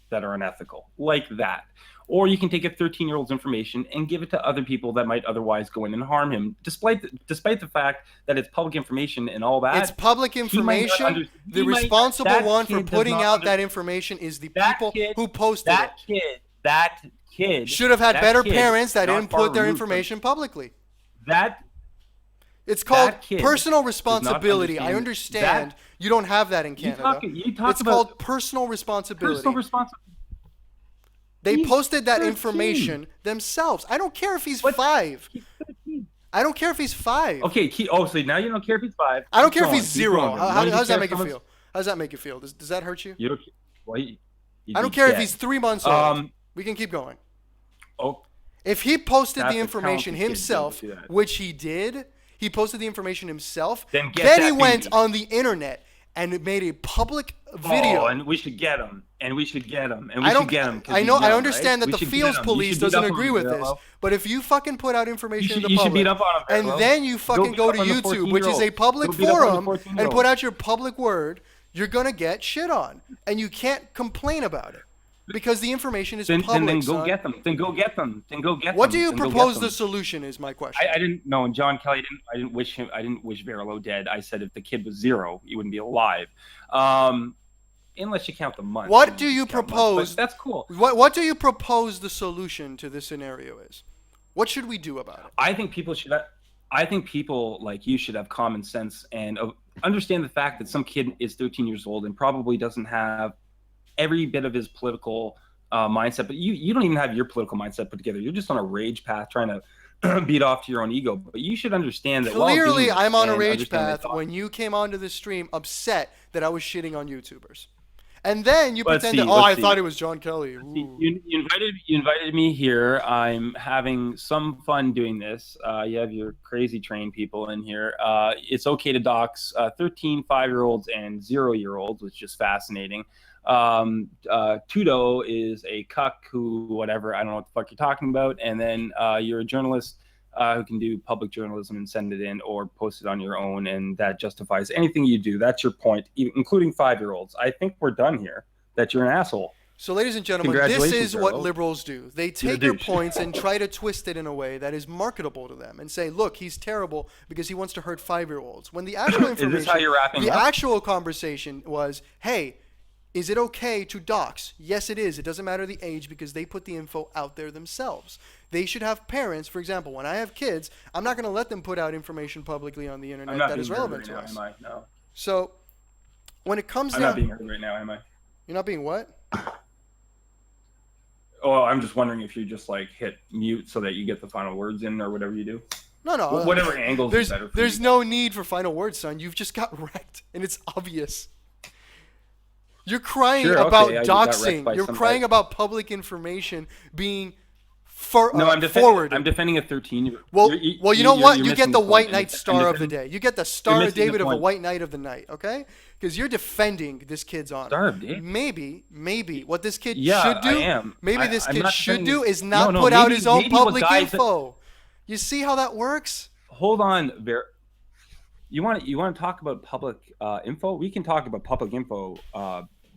that are unethical, like that. Or you can take a 13-year-old's information and give it to other people that might otherwise go in and harm him, despite the fact that it's public information and all that. It's public information. The responsible one for putting out that information is the people who posted it. That kid should have had better parents that didn't put their information publicly. It's called personal responsibility. I understand you don't have that in Canada. It's called personal responsibility. They posted that information themselves. I don't care if he's 5. I don't care if he's 5. Okay. So now you don't care if he's 5. I don't care if he's 0. How does that make you feel? How does that make you feel? Does that hurt you? I don't care if he's 3 months old. We can keep going. Oh. If he posted the information himself, which he did, he posted the information himself. Then he went on the internet and made a public video. Oh, and we should get him. I understand that the Fields police doesn't agree with this, but if you fucking put out information in the public, and then you fucking go to YouTube, which is a public forum, and put out your public word, you're gonna get shit on, and you can't complain about it because the information is public. Then go get them. Then go get them. What do you propose the solution is my question. I didn't know, and John Kelly I didn't wish Verilo dead. I said if the kid was 0, he wouldn't be alive. Unless you count the months. What do you propose? That's cool. What do you propose the solution to this scenario is? What should we do about it? I think people like you should have common sense and understand the fact that some kid is 13 years old and probably doesn't have every bit of his political mindset. But you don't even have your political mindset put together. You're just on a rage path trying to beat off to your own ego. But you should understand that. Clearly, I'm on a rage path when you came onto the stream upset that I was shitting on YouTubers. And then you pretended, I thought it was John Kelly. You invited me here. I'm having some fun doing this. You have your crazy train people in here. It's okay to dox 13, 5-year-olds and 0-year-olds, which is fascinating. Tudo is a cuck who, whatever, I don't know what the fuck you're talking about. And then you're a journalist who can do public journalism and send it in or post it on your own, and that justifies anything you do. That's your point, including 5-year-olds. I think we're done here. That you're an asshole. So, ladies and gentlemen, this is what liberals do. They take your points and try to twist it in a way that is marketable to them and say, look, he's terrible because he wants to hurt 5-year-olds. When the actual information, is this how you're wrapping up? Actual conversation was, hey, is it okay to dox? Yes, it is. It doesn't matter the age because they put the info out there themselves. They should have parents. For example, when I have kids, I'm not going to let them put out information publicly on the internet that is relevant to us. No. So when it comes down... I'm not being heard right now, am I? You're not being what? Oh, I'm just wondering if you just like hit mute so that you get the final words in or whatever you do. No. Whatever angles is better for There's you. No need for final words, son. You've just got wrecked, and it's obvious. You're crying about doxing. You're crying about public information being forwarded. I'm defending a 13-year-old. Well, you know what? You get the White Knight Star of the Day. You get the Star of David of the White Knight of the Night, okay? Because you're defending this kid's honor. Star of David? Maybe what this kid should do. I am. Maybe this kid should do is not put out his own public info. You see how that works? Hold on, You want to talk about public info? We can talk about public info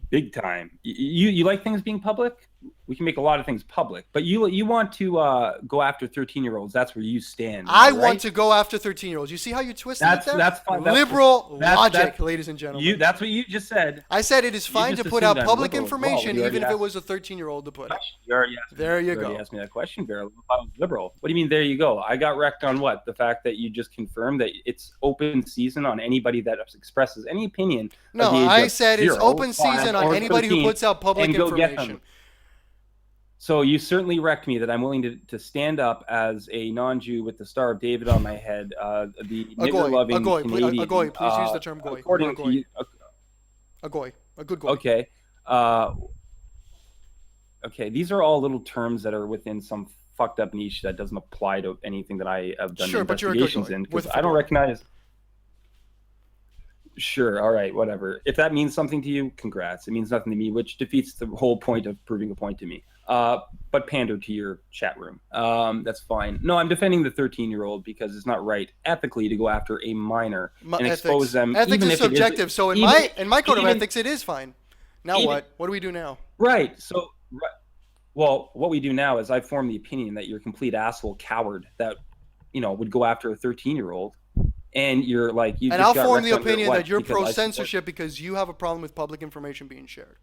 big time. You like things being public? We can make a lot of things public, but you want to go after 13-year-olds. That's where you stand. I want to go after 13-year-olds. You see how you twisted it there? That's fine. Liberal logic, ladies and gentlemen. That's what you just said. I said it is fine to put out public information, even if it was a 13-year-old to put it. There you go. You asked me that question, Vera. I was liberal. What do you mean? There you go. I got wrecked on what? The fact that you just confirmed that it's open season on anybody that expresses any opinion. No, I said it's open season on anybody who puts out public information. So you certainly wrecked me that I'm willing to stand up as a non-Jew with the Star of David on my head, the nigger-loving Canadian. A goy, please use the term goy. According to you, a goy, a good goy. Okay. Okay, these are all little terms that are within some fucked up niche that doesn't apply to anything that I have done Sure, but you're a investigations good in, with because I don't football. recognize. Sure, all right, whatever. If that means something to you, congrats. It means nothing to me, which defeats the whole point of proving a point to me. But pander to your chat room. That's fine. No, I'm defending the 13-year-old because it's not right ethically to go after a minor and expose them. Ethics even is if it subjective. So in my code of ethics, it is fine. Now what? What do we do now? Right. So, well, what we do now is I form the opinion that you're a complete asshole coward that, would go after a 13-year-old. And you're like, you. And just I'll got form wrecked the under opinion what? that you're Because I support- pro-censorship because you have a problem with public information being shared.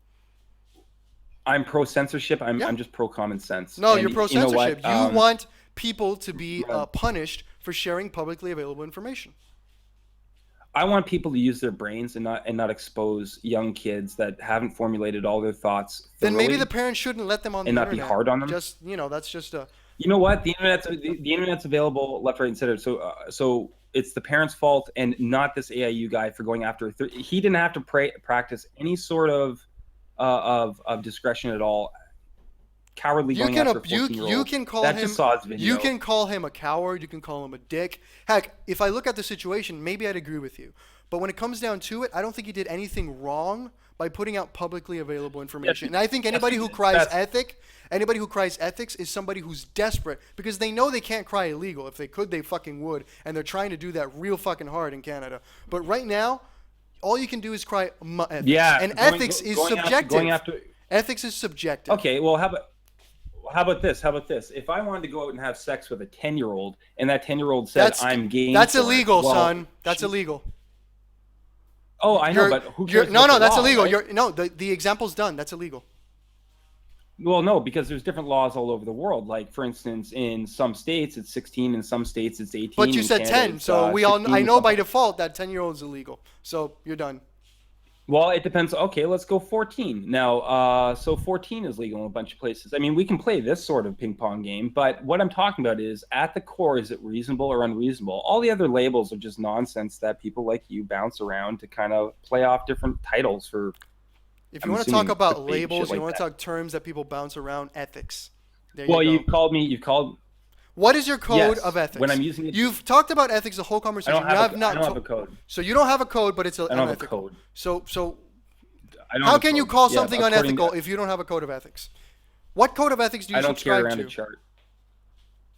I'm pro censorship. I'm just pro common sense. No, And you're pro you know what? censorship. You want people to be Right. punished for sharing publicly available information. I want people to use their brains and not expose young kids that haven't formulated all their thoughts. Then maybe thoroughly the parents shouldn't let them on the and not internet. be hard on them. Just that's just a. You know what? The internet's available left, right, and center. So it's the parents' fault and not this AIU guy for going after. He didn't have to practice any sort of discretion at all. Cowardly going after a 14-year-old. You can call that him. just saw his video. You can call him a coward. You can call him a dick. Heck, if I look at the situation, maybe I'd agree with you. But when it comes down to it, I don't think he did anything wrong by putting out publicly available information. And I think anybody who cries ethics is somebody who's desperate because they know they can't cry illegal. If they could, they fucking would. And they're trying to do that real fucking hard in Canada. But right now, all you can do is cry ethics. Yeah, and ethics is subjective. Ethics is subjective. Okay, well, how about this? If I wanted to go out and have sex with a 10-year-old and that 10-year-old said I'm game, that's illegal, son. That's illegal. Oh, I know, but who cares? No, that's law, illegal. Right? The example's done. That's illegal. Well, no, because there's different laws all over the world. Like, for instance, in some states it's 16, in some states it's 18. But you said Canada, 10, so I know by default that 10-year-old is illegal. So you're done. Well, it depends. Okay, let's go 14. Now, so 14 is legal in a bunch of places. I mean, we can play this sort of ping pong game, but what I'm talking about is, at the core, is it reasonable or unreasonable? All the other labels are just nonsense that people like you bounce around to kind of play off different titles for. If you want to talk about labels, you want to talk terms that people bounce around, ethics. Well, you've called. What is your code of ethics? When I'm using it, you've talked about ethics the whole conversation. I don't have a code. So you don't have a code, but it's I don't have a code. So how can you call something unethical if you don't have a code of ethics? What code of ethics do you subscribe to? I don't carry around a chart.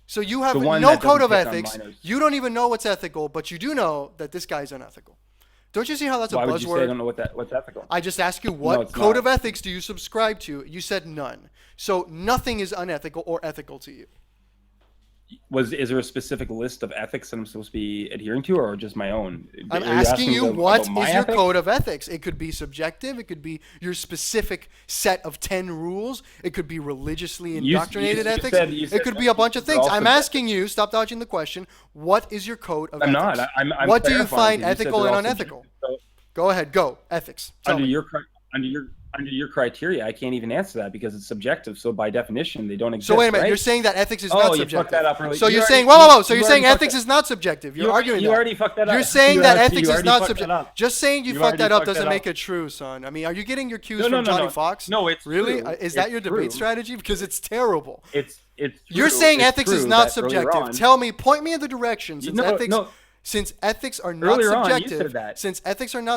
So you have no code of ethics. You don't even know what's ethical, but you do know that this guy's unethical. Don't you see how that's a buzzword? Why would you say I don't know what's ethical? I just asked you what code of ethics do you subscribe to? You said none. So nothing is unethical or ethical to you. Is there a specific list of ethics that I'm supposed to be adhering to, or just my own? I'm asking you what is your code of ethics. It could be subjective. It could be your specific set of 10 rules. It could be religiously indoctrinated ethics. It could be a bunch of things. I'm asking you, stop dodging the question, what is your code of ethics? I'm what do you find ethical and unethical? Go ahead, go. Ethics. Under your criteria, I can't even answer that because it's subjective. So by definition, they don't exist. So wait a minute, right? You're saying that ethics is not subjective. You fucked that up early. So you're saying, whoa. So you're saying ethics is not subjective. You're arguing that. You already fucked that up. You're saying that ethics is not subjective. Just saying you fucked that up doesn't make it true, son. I mean, are you getting your cues from Johnny Fox? No, it's really. True. Is that your debate strategy? Because it's terrible. It's. You're saying ethics is not subjective. Tell me, point me in the direction. Since ethics are not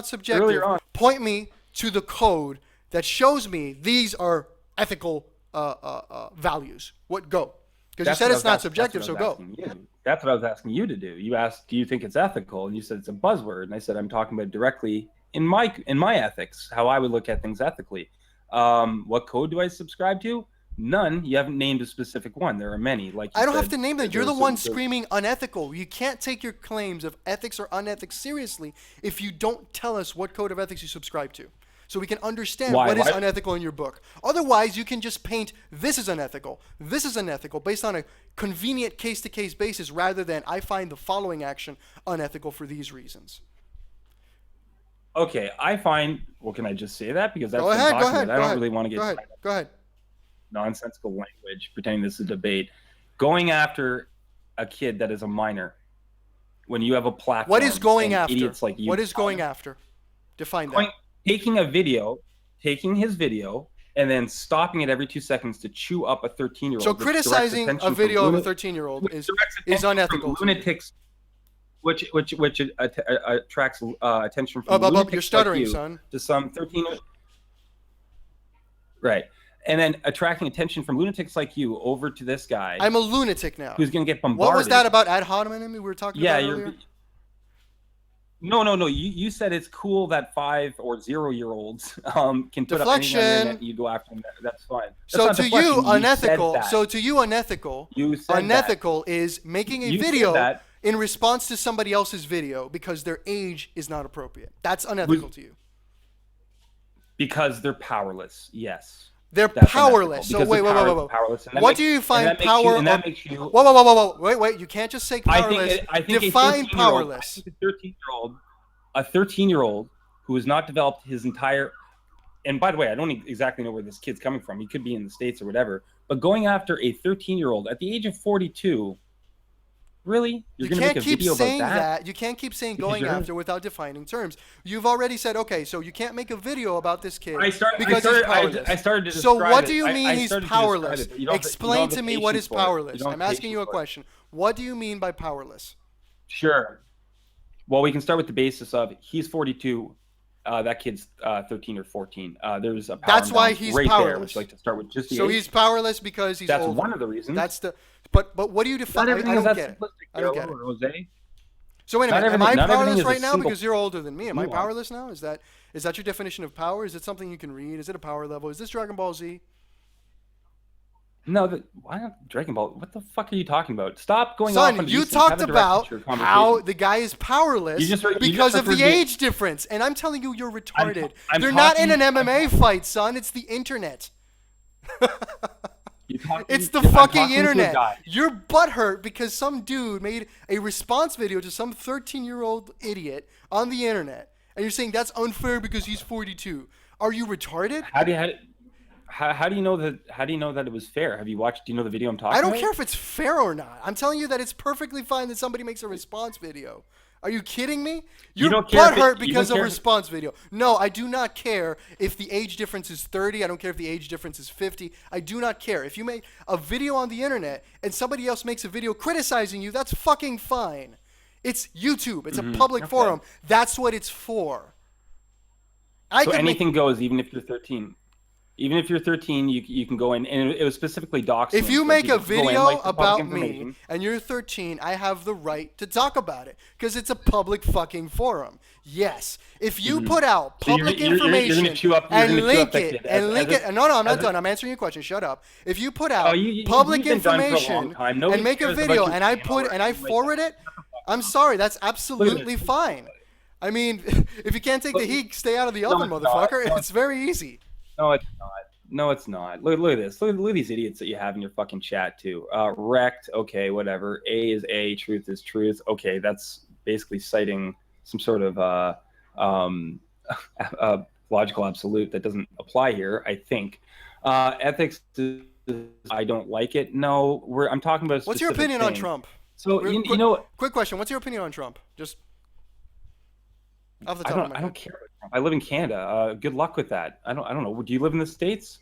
subjective, point me to the code that shows me these are ethical values. Go? Because you said it's not subjective, so go. That's what I was asking you to do. You asked, do you think it's ethical? And you said it's a buzzword. And I said, I'm talking about directly in my ethics, how I would look at things ethically. What code do I subscribe to? None. You haven't named a specific one. There are many. I don't have to name them. You're the one screaming unethical. You can't take your claims of ethics or unethics seriously if you don't tell us what code of ethics you subscribe to, so we can understand what is unethical in your book. Otherwise, you can just paint this is unethical based on a convenient case-to-case basis rather than I find the following action unethical for these reasons. Okay, I find. Well, can I just say that because that's what I'm talking about. I don't really want to get. Go ahead. Nonsensical language, pretending this is a debate. Going after a kid that is a minor when you have a platform. What is going after? Idiots like you. What is going after? Define that. Taking his video and then stopping it every 2 seconds to chew up a 13-year-old. So criticizing a video of a 13-year-old is unethical. Lunatics, which attracts attention from lunatics you're stuttering, like you son. to some 13. Right. And then attracting attention from lunatics like you over to this guy. I'm a lunatic now. Who's going to get bombarded. What was that about ad hominem we were talking about earlier? No. You said it's cool that 5 or 0-year-olds can put up anything on the internet and you go after them. That's fine. So to you, unethical. So to you, unethical. Unethical is making a video in response to somebody else's video because their age is not appropriate. That's unethical to you. Because they're powerless. Yes. They're powerless. So wait. What do you find power? Whoa. Wait. You can't just say powerless. I think define powerless. A 13-year-old who has not developed his entire. And by the way, I don't exactly know where this kid's coming from. He could be in the States or whatever. But going after a 13-year-old at the age of 42. Really? You can't keep saying that. You can't keep saying going after without defining terms. You've already said, okay, so you can't make a video about this kid because he's powerless. I started to describe So what do you it. mean he's powerless? Explain to me what is patience for it. powerless. I'm asking you a question. What do you mean by powerless? Sure. Well, we can start with the basis of he's 42. That kid's 13 or 14. There's a power That's why he's right powerless. There, which I like to start with just the So age. he's powerless because he's That's older. one of the reasons. That's the. But what do you define? I don't get it. I don't get it. Jose. So wait a minute. Am I powerless right now single... because you're older than me? Am I powerless now? Is that your definition of power? Is it something you can read? Is it a power level? Is this Dragon Ball Z? No, why not Dragon Ball? What the fuck are you talking about? Stop going off on Son, you talked about how the guy is powerless because of the age difference, and I'm telling you, you're retarded. They're not in an MMA fight, son. It's the internet. It's the fucking internet. You're butthurt because some dude made a response video to some 13-year-old idiot on the internet, and you're saying that's unfair because he's 42. Are you retarded? How do you know that? How do you know that it was fair? Have you watched? Do you know the video I'm talking about? I don't care if it's fair or not. I'm telling you that it's perfectly fine that somebody makes a response video. Are you kidding me? You're butthurt because of a response video. No, I do not care if the age difference is 30. I don't care if the age difference is 50. I do not care. If you make a video on the internet and somebody else makes a video criticizing you, that's fucking fine. It's YouTube. It's a public forum. That's what it's for. So anything goes, even if you're 13. Even if you're 13, you can go in, and it was specifically doxing. If you make a video about me and you're 13, I have the right to talk about it because it's a public fucking forum. Yes. If you put out public information and link it, no, I'm not done. I'm answering your question. Shut up. If you put out public information and make a video and I forward it, I'm sorry. That's absolutely fine. I mean, if you can't take the heat, stay out of the oven, motherfucker. It's very easy. No, it's not. No, it's not. Look at this. Look at these idiots that you have in your fucking chat too. Wrecked. Okay, whatever. A is A. Truth is truth. Okay, that's basically citing some sort of logical absolute that doesn't apply here. I think. Ethics. I don't like it. No, I'm talking about. What's your opinion on Trump? So you know. Quick question. What's your opinion on Trump? Just. Off the top of my head. I don't care. I live in Canada. Good luck with that. I don't know. Do you live in the States?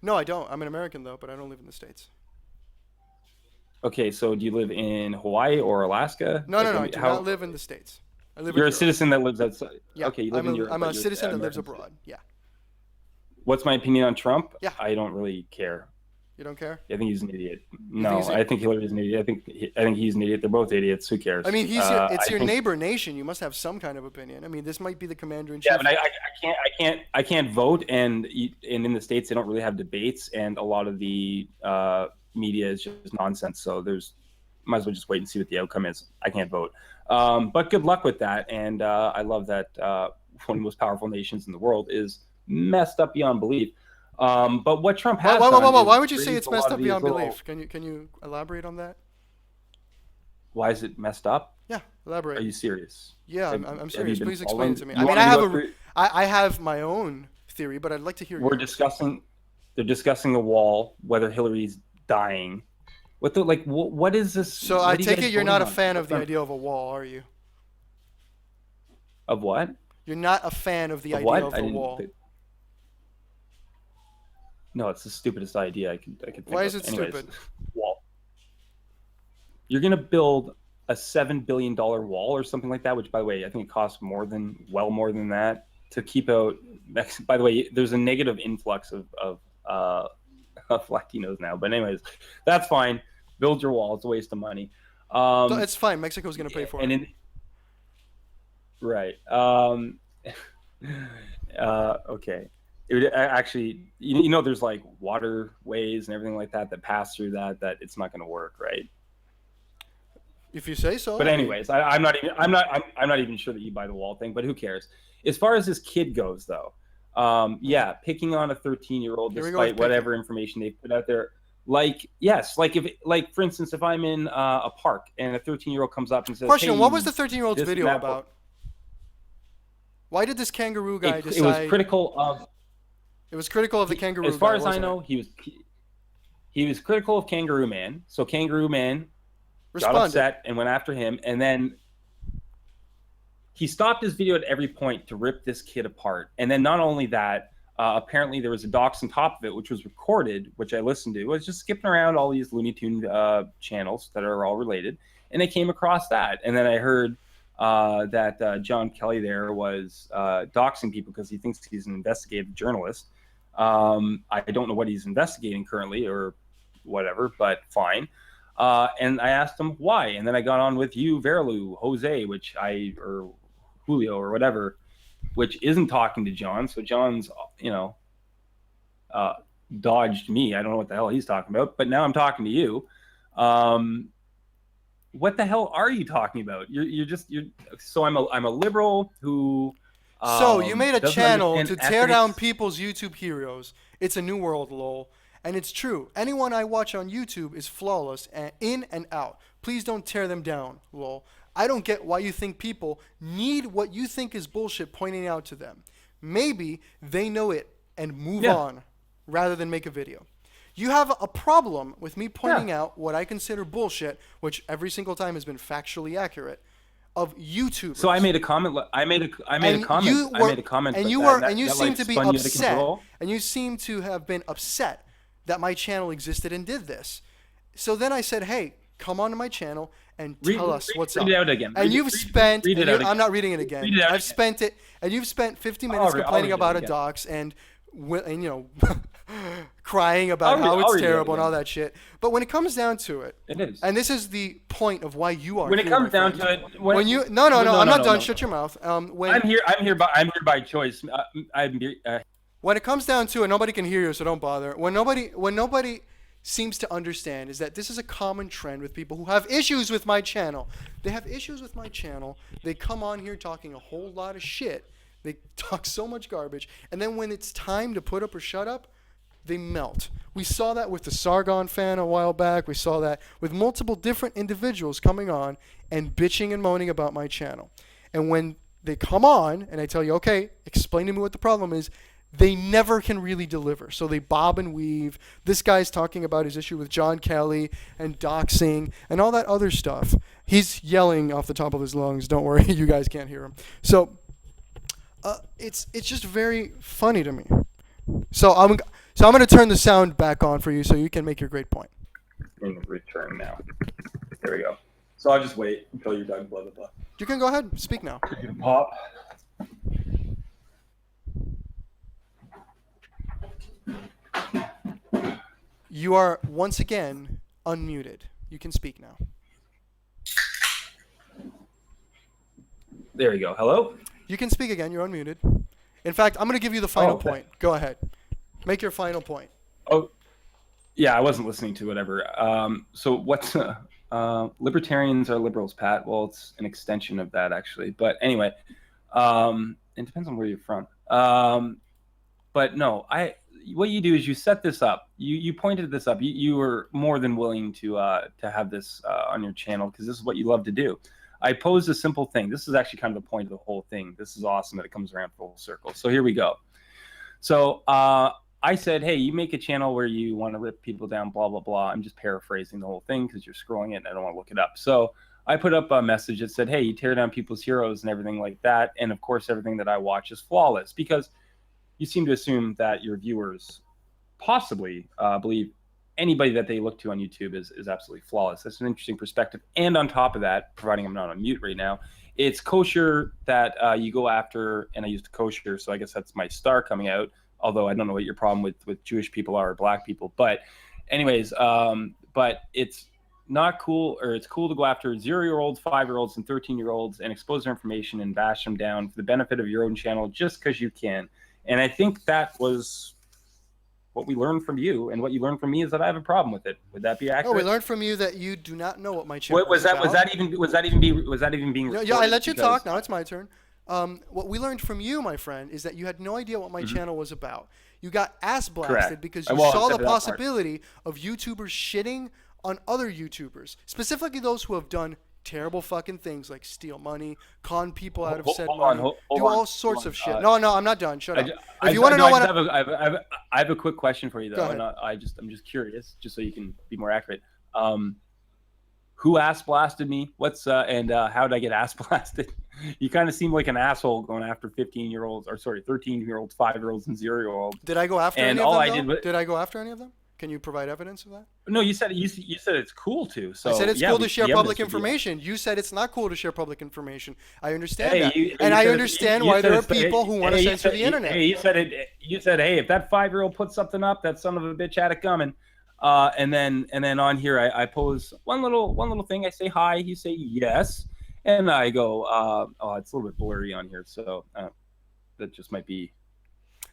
No, I don't. I'm an American though, but I don't live in the States. Okay, so do you live in Hawaii or Alaska? No, I do not live in the States. I live. You're a citizen that lives outside. Yeah. Okay, you live in Europe. I'm a citizen that lives abroad. Yeah. What's my opinion on Trump? Yeah. I don't really care. You don't care? I think he's an idiot. No, I think Hillary is an idiot. I think he's an idiot. They're both idiots. Who cares? I mean, it's your neighbor nation. You must have some kind of opinion. I mean, this might be the commander in chief. Yeah, but I can't vote, and in the States they don't really have debates, and a lot of the media is just nonsense. So might as well just wait and see what the outcome is. I can't vote, but good luck with that. And I love that one of the most powerful nations in the world is messed up beyond belief. But what Trump has done. Why would you say it's messed up beyond belief? Can you elaborate on that? Why is it messed up? Yeah, elaborate. Are you serious? Yeah, I'm serious. Please explain it to me. I mean, I have my own theory, but I'd like to hear. They're discussing a wall, whether Hillary's dying. What is this? So I take it you're not a fan of the idea of a wall, are you? Of what? You're not a fan of the idea of a wall. No, it's the stupidest idea I could think Why is of. it Anyways, stupid? wall. You're gonna build a $7 billion wall or something like that, which, by the way, I think it costs well more than that to keep out. By the way, there's a negative influx of Latinos now, but anyways, that's fine. Build your wall; it's a waste of money. It's fine. Mexico's going to pay for it. Right. Okay. It would actually, there's like waterways and everything like that pass through that it's not going to work, right? If you say so. But anyways, I'm not even sure that you buy the wall thing, but who cares? As far as this kid goes, though, yeah, picking on a 13-year-old despite whatever information they put out there. Like, yes, like for instance, if I'm in a park and a 13-year-old comes up and says, question, hey, what was the 13-year-old's video about? Why did this kangaroo guy decide? It was critical of. It was critical of the kangaroo guy. As far as I know, he was critical of Kangaroo Man. So Kangaroo Man got upset and went after him, and then he stopped his video at every point to rip this kid apart. And then not only that, apparently there was a dox on top of it, which was recorded, which I listened to. I was just skipping around all these Looney Tune channels that are all related, and I came across that. And then I heard that John Kelly there was doxing people because he thinks he's an investigative journalist. I don't know what he's investigating currently or whatever, but fine. And I asked him why, and then I got on with you, Verilu, Jose, or Julio or whatever, which isn't talking to John. So John's, dodged me. I don't know what the hell he's talking about, but now I'm talking to you. What the hell are you talking about? So I'm a liberal who. So you made a channel to tear down people's YouTube heroes. It's a new world, lol. And it's true. Anyone I watch on YouTube is flawless and in and out. Please don't tear them down, lol. I don't get why you think people need what you think is bullshit pointing out to them. Maybe they know it and move on rather than make a video. You have a problem with me pointing out what I consider bullshit, which every single time has been factually accurate, of YouTubers. So I made a comment. I made a comment. And you seem to be upset. And you seem to have been upset that my channel existed and did this. So then I said, hey, come onto my channel and tell us what's up. Read it out again. And you've spent. I'm not reading it again. I've spent it, and you've spent 50 minutes complaining about a dox and crying about how it's terrible and all that shit. But when it comes down to it, it is. And this is the point of why you are. When it comes down to it, I'm not done. Shut your mouth. I'm here by choice. When it comes down to it, nobody can hear you, so don't bother. When nobody seems to understand is that this is a common trend with people who have issues with my channel. They have issues with my channel. They come on here talking a whole lot of shit. They talk so much garbage, and then when it's time to put up or shut up, they melt. We saw that with the Sargon fan a while back. We saw that with multiple different individuals coming on and bitching and moaning about my channel. And when they come on and I tell you, okay, explain to me what the problem is, they never can really deliver. So they bob and weave. This guy's talking about his issue with John Kelly and doxing and all that other stuff. He's yelling off the top of his lungs. Don't worry, you guys can't hear him. So it's just very funny to me. So I'm going to turn the sound back on for you so you can make your great point. In return now. There we go. So I'll just wait until you're done, blah, blah, blah. You can go ahead. Speak now. Pop. You are once again unmuted. You can speak now. There we go. Hello? You can speak again. You're unmuted. In fact, I'm going to give you the final point. Go ahead. Make your final point. Oh, yeah, I wasn't listening to whatever. So what's libertarians are liberals, Pat? Well, it's an extension of that, actually. But anyway, it depends on where you're from. But no, what you do is you set this up. You pointed this up. You were more than willing to have this on your channel because this is what you love to do. I posed a simple thing. This is actually kind of the point of the whole thing. This is awesome that it comes around full circle. So here we go. So I said, hey, you make a channel where you want to rip people down, blah, blah, blah. I'm just paraphrasing the whole thing because you're scrolling it and I don't want to look it up. So I put up a message that said, hey, you tear down people's heroes and everything like that. And of course, everything that I watch is flawless because you seem to assume that your viewers possibly believe anybody that they look to on YouTube is absolutely flawless. That's an interesting perspective. And on top of that, providing I'm not on mute right now, it's kosher that you go after, and I used kosher, so I guess that's my star coming out. Although I don't know what your problem with Jewish people are or black people, but anyways, but it's not cool, or it's cool to go after 0-year-olds, 5-year-olds, and 13-year-olds and expose their information and bash them down for the benefit of your own channel just because you can. And I think that was what we learned from you, and what you learned from me is that I have a problem with it. Would that be accurate? Oh, we learned from you that you do not know what my channel was about. Was that even being Yeah, I let you talk. Now it's my turn. What we learned from you, my friend, is that you had no idea what my channel was about. You got ass blasted Correct. because you saw the possibility of YouTubers shitting on other YouTubers, specifically those who have done terrible fucking things like steal money, con people out of said money, do all sorts of shit. No, I'm not done. Shut up. If you want to know what I have a quick question for you though, and I'm just curious, just so you can be more accurate. Who ass blasted me? How did I get ass blasted? You kind of seem like an asshole going after 13-year-olds, 5-year-olds, and 0-year-olds. Did I go after any of them? Did I go after any of them? Can you provide evidence of that? No, you said it's cool to. So I said it's cool to share public information. You said it's not cool to share public information. I understand that, I understand why there are people who want to censor the internet. Hey, you said, hey, if that 5-year-old puts something up, that son of a bitch had it coming. And then on here, I pose one little thing. I say hi. You say yes, and I go, oh, it's a little bit blurry on here, so that just might be.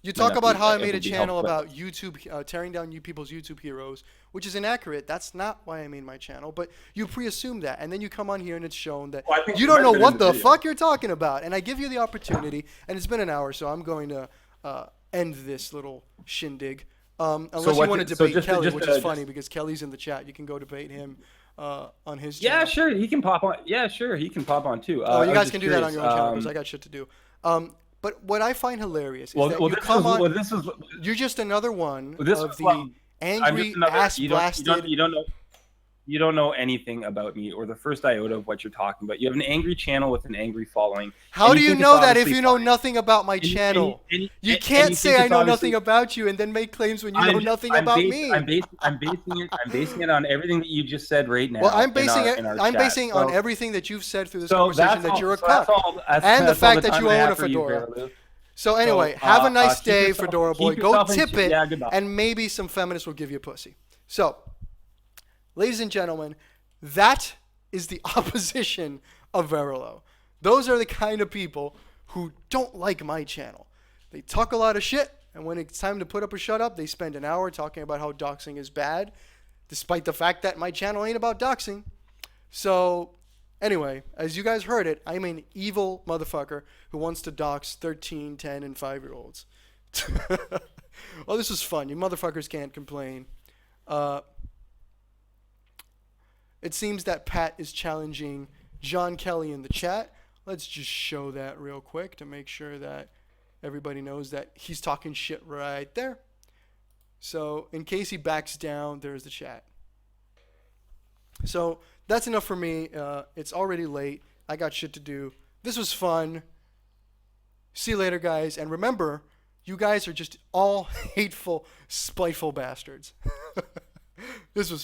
You talk about how I made a channel about YouTube, tearing down people's YouTube heroes, which is inaccurate. That's not why I made my channel, but you pre-assume that. And then you come on here and it's shown that you don't know what the fuck you're talking about. And I give you the opportunity, and it's been an hour, so I'm going to end this little shindig. Unless you want to debate Kelly, which is funny because Kelly's in the chat. You can go debate him on his channel. Yeah, sure. He can pop on. Yeah, sure. He can pop on too. Oh, you guys can do that on your own channel because I got shit to do. But what I find hilarious is that you come on. You're just another one of the angry, ass-blasted. You don't know anything about me or the first iota of what you're talking about. You have an angry channel with an angry following. How do you know that if you know nothing about my channel? You can't say I know nothing about you and then make claims when you know nothing about me. I'm basing it on everything that you just said right now. Well, I'm basing on everything that you've said through this conversation that you're a cuck, and the fact that you own a fedora. So anyway, have a nice day, Fedora Boy. Go tip it, and maybe some feminists will give you pussy. So. Ladies and gentlemen, that is the opposition of Verilo. Those are the kind of people who don't like my channel. They talk a lot of shit, and when it's time to put up or shut up, they spend an hour talking about how doxing is bad, despite the fact that my channel ain't about doxing. So, anyway, as you guys heard it, I'm an evil motherfucker who wants to dox 13, 10, and 5-year-olds. Well, this was fun. You motherfuckers can't complain. It seems that Pat is challenging John Kelly in the chat. Let's just show that real quick to make sure that everybody knows that he's talking shit right there. So in case he backs down, there's the chat. So that's enough for me. It's already late. I got shit to do. This was fun. See you later, guys. And remember, you guys are just all hateful, spiteful bastards. This was fun.